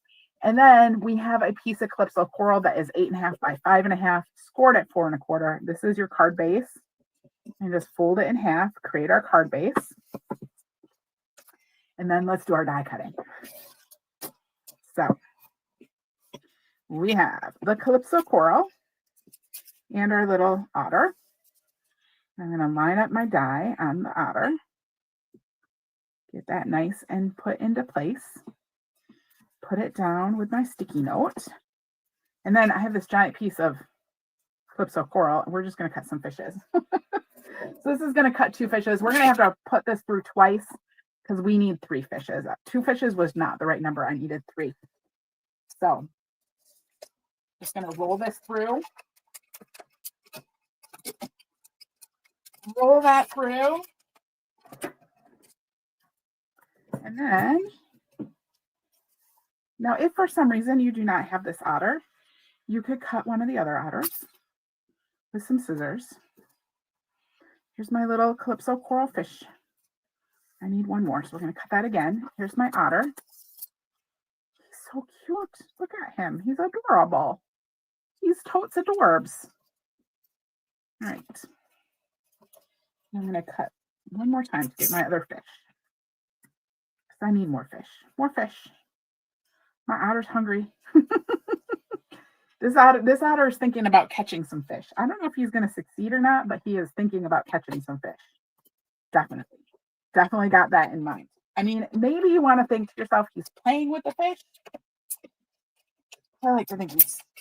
And then we have a piece of Calypso Coral that is 8 1/2 by 5 1/2, scored at 4 1/4. This is your card base. And just fold it in half, create our card base. And then let's do our die cutting. So we have the Calypso Coral and our little otter. I'm going to line up my die on the otter. Get that nice and put into place. Put it down with my sticky note. And then I have this giant piece of Calypso Coral. We're just going to cut some fishes. So this is going to cut 2 fishes. We're going to have to put this through twice because we need 3 fishes. 2 fishes was not the right number. I needed 3. So just going to roll this through. Roll that through. And then, now if for some reason you do not have this otter, you could cut one of the other otters with some scissors. Here's my little Calypso Coral fish. I need one more, so we're going to cut that again. Here's my otter. He's so cute. Look at him. He's adorable. He's totes adorbs. All right. I'm going to cut one more time to get my other fish. Because I need more fish. More fish. My otter's hungry. This otter is thinking about catching some fish. I don't know if he's going to succeed or not, but he is thinking about catching some fish. Definitely got that in mind. I mean, maybe you want to think to yourself, he's playing with the fish. I like to think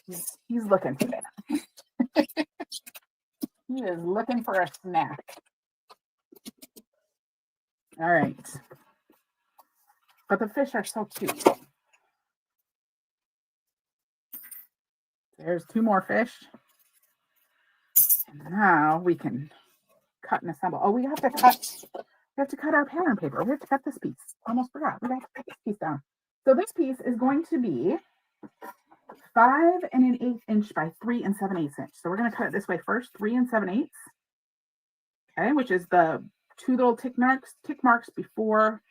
he's looking for that. He is looking for a snack. All right. But the fish are so cute. There's 2 more fish. And now we can cut and assemble. Oh, we have to cut our pattern paper. We have to cut this piece. Almost forgot. We have to cut this piece down. So this piece is going to be 5 1/8 inch by 3 7/8 inch. So we're going to cut it this way first, 3 7/8. Okay, which is the 2 little tick marks before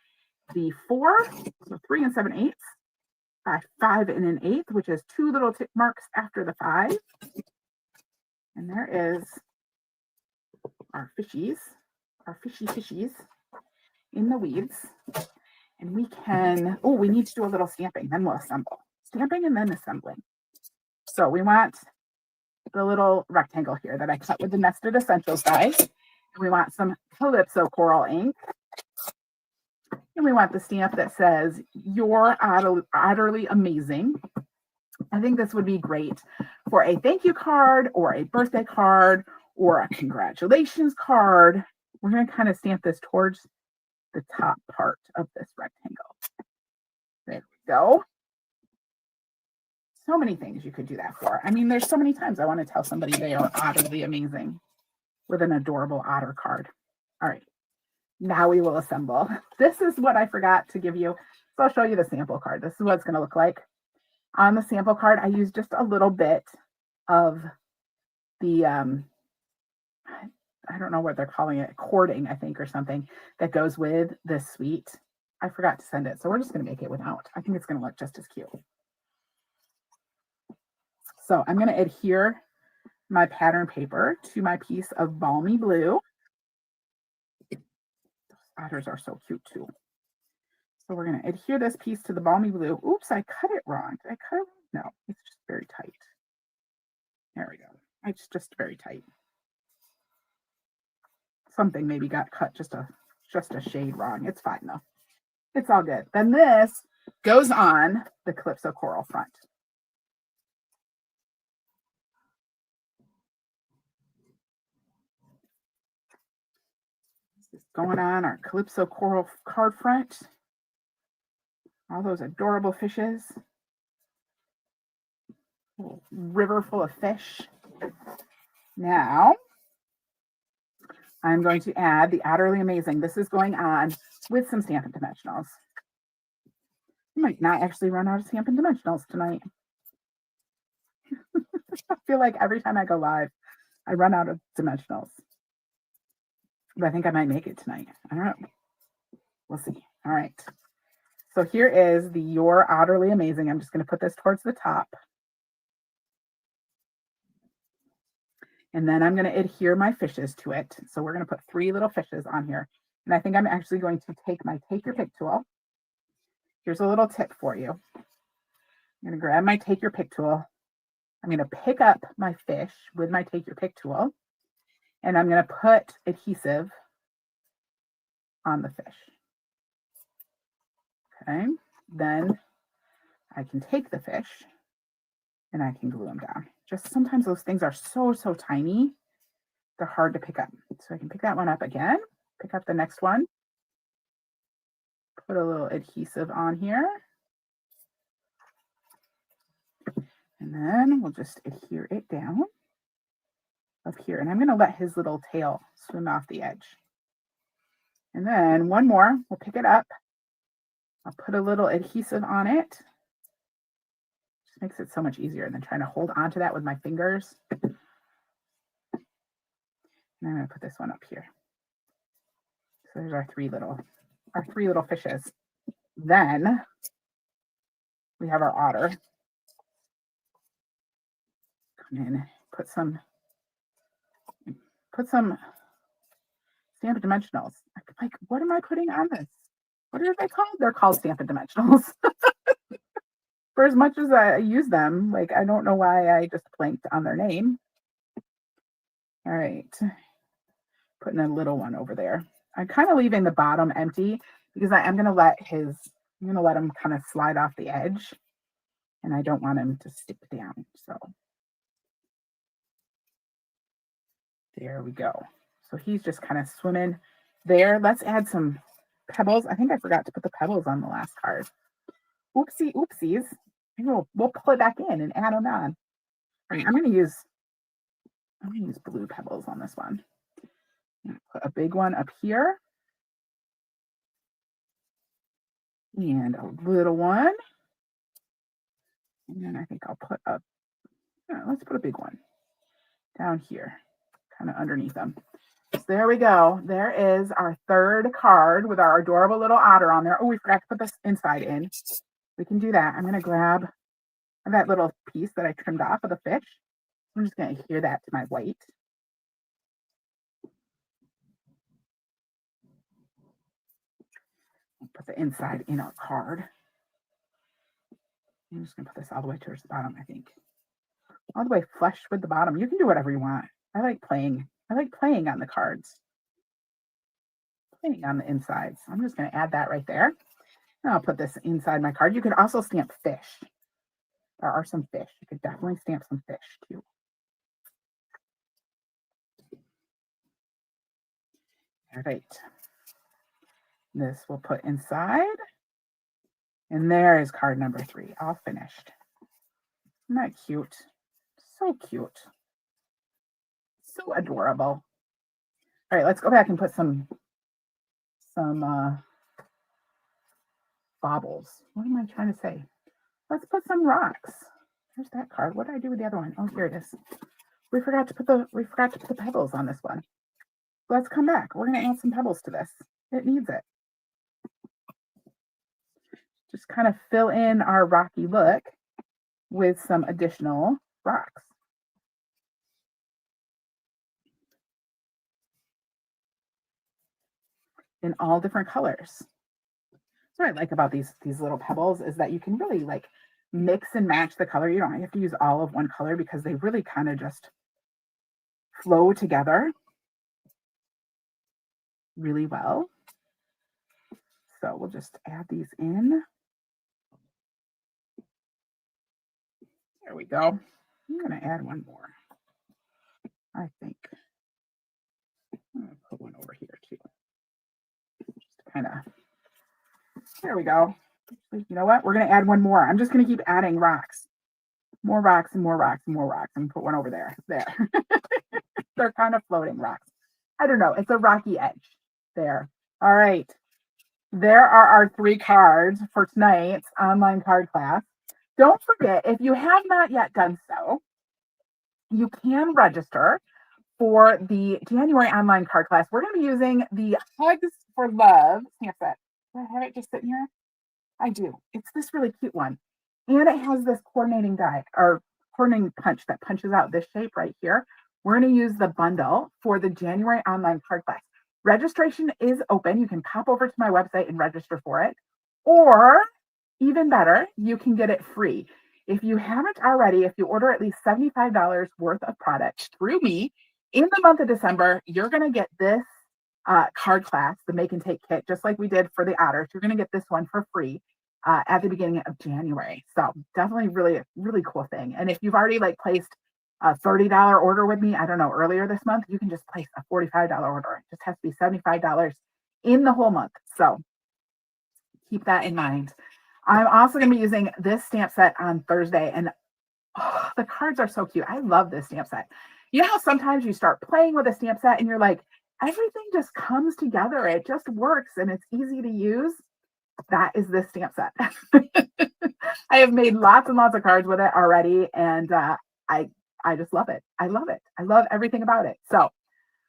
the 4. So 3 7/8 by 5 1/8, which is 2 little tick marks after the 5. And there is our fishies, our fishies in the weeds. And we can, oh, we need to do a little stamping, then we'll assemble. Stamping and then assembling. So we want the little rectangle here that I cut with the Nested Essentials dies. And we want some Calypso Coral ink. And we want the stamp that says, "You're utterly amazing." I think this would be great for a thank you card or a birthday card or a congratulations card. We're going to kind of stamp this towards the top part of this rectangle. There we go. So many things you could do that for. I mean, there's so many times I want to tell somebody they are utterly amazing with an adorable otter card. All right, now we will assemble. This is what I forgot to give you. So I'll show you the sample card. This is what it's going to look like. On the sample card, I used just a little bit of the, I don't know what they're calling it, cording, I think, or something that goes with this suite. I forgot to send it, so we're just going to make it without. I think it's going to look just as cute. So I'm going to adhere my pattern paper to my piece of balmy blue. Those otters are so cute too. So we're going to adhere this piece to the balmy blue. Oops, I cut it wrong. Did I cut it? No, it's just very tight. There we go. It's just very tight. Something maybe got cut just a shade wrong. It's fine though. It's all good. Then this goes on the Calypso Coral front. This is going on our Calypso Coral card front. All those adorable fishes. A little river full of fish. Now, I'm going to add the Otterly Amazing. This is going on with some Stampin' Dimensionals. I might not actually run out of Stampin' Dimensionals tonight. I feel like every time I go live, I run out of Dimensionals. But I think I might make it tonight. I don't know. We'll see. All right. So here is the You're Otterly Amazing. I'm just going to put this towards the top. And then I'm going to adhere my fishes to it. So we're going to put 3 little fishes on here. And I think I'm actually going to take my Take Your Pick tool. Here's a little tip for you. I'm going to grab my Take Your Pick tool. I'm going to pick up my fish with my Take Your Pick tool. And I'm going to put adhesive on the fish. Okay. Then I can take the fish and I can glue them down. Just sometimes those things are so tiny, they're hard to pick up. So I can pick that one up again, pick up the next one, put a little adhesive on here, and then we'll just adhere it down up here. And I'm going to let his little tail swim off the edge. And then one more, we'll pick it up. I'll put a little adhesive on it. Just makes it so much easier than trying to hold on to that with my fingers. And I'm going to put this one up here. So there's our three little fishes. Then we have our otter. Come in, put some Stampin' Dimensionals. Like, what am I putting on this? What are they called? They're called Stampin' Dimensionals. For as much as I use them, like, I don't know why I just blanked on their name. All right. Putting a little one over there. I'm kind of leaving the bottom empty because I'm going to let him kind of slide off the edge, and I don't want him to stick down. So there we go. So he's just kind of swimming there. Let's add some pebbles. I think I forgot to put the pebbles on the last card. Oopsies. We'll pull it back in and add them on. All right, I'm going to use blue pebbles on this one. Put a big one up here. And a little one. And then I think I'll put let's put a big one down here, kind of underneath them. So there we go. There is our third card with our adorable little otter on there. Oh, we forgot to put this inside in. We can do that. I'm going to grab that little piece that I trimmed off of the fish. I'm just going to adhere that to my white. Put the inside in our card. I'm just going to put this all the way towards the bottom, I think. All the way flush with the bottom. You can do whatever you want. I like playing on the cards. Playing on the inside. So I'm just going to add that right there. And I'll put this inside my card. You could also stamp fish. There are some fish. You could definitely stamp some fish too. All right. This we'll put inside. And there is card number 3, all finished. Isn't that cute? So cute. So adorable. All right, let's go back and put some baubles. What am I trying to say? Let's put some rocks. There's that card. What did I do with the other one? Oh, here it is. We forgot to put the pebbles on this one. Let's come back. We're going to add some pebbles to this. It needs it. Just kind of fill in our rocky look with some additional rocks. In all different colors. So what I like about these little pebbles is that you can really like mix and match the color. You don't have to use all of one color because they really kind of just flow together really well. So we'll just add these in. There we go. I'm going to add one more. I think I'm going to put one over here too. Just kind of, there we go. You know what? We're going to add one more. I'm just going to keep adding rocks. More rocks and more rocks and more rocks. I'm going to put one over there. There. They're kind of floating rocks. I don't know. It's a rocky edge. There. All right. There are our 3 cards for tonight's online card class. Don't forget, if you have not yet done so, you can register for the January online card class. We're going to be using the Hugs for Love stamp set. Do I have it just sitting here? I do. It's this really cute one. And it has this coordinating die or coordinating punch that punches out this shape right here. We're going to use the bundle for the January online card class. Registration is open. You can pop over to my website and register for it. Or even better, you can get it free. If you haven't already, if you order at least $75 worth of product through me in the month of December, you're going to get this card class, the make and take kit, just like we did for the otters. You're going to get this one for free at the beginning of January. So definitely really, really cool thing. And if you've already like placed a $30 order with me, I don't know, earlier this month, you can just place a $45 order. It just has to be $75 in the whole month. So keep that in mind. I'm also going to be using this stamp set on Thursday, and the cards are so cute. I love this stamp set. You know how sometimes you start playing with a stamp set and you're like, everything just comes together. It just works and it's easy to use. That is this stamp set. I have made lots and lots of cards with it already, and I just love it. I love it. I love everything about it. So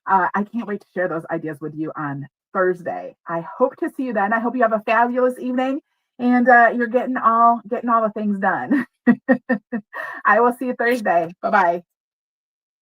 I can't wait to share those ideas with you on Thursday. I hope to see you then. I hope you have a fabulous evening and you're getting all the things done. I will see you Thursday. Bye-bye.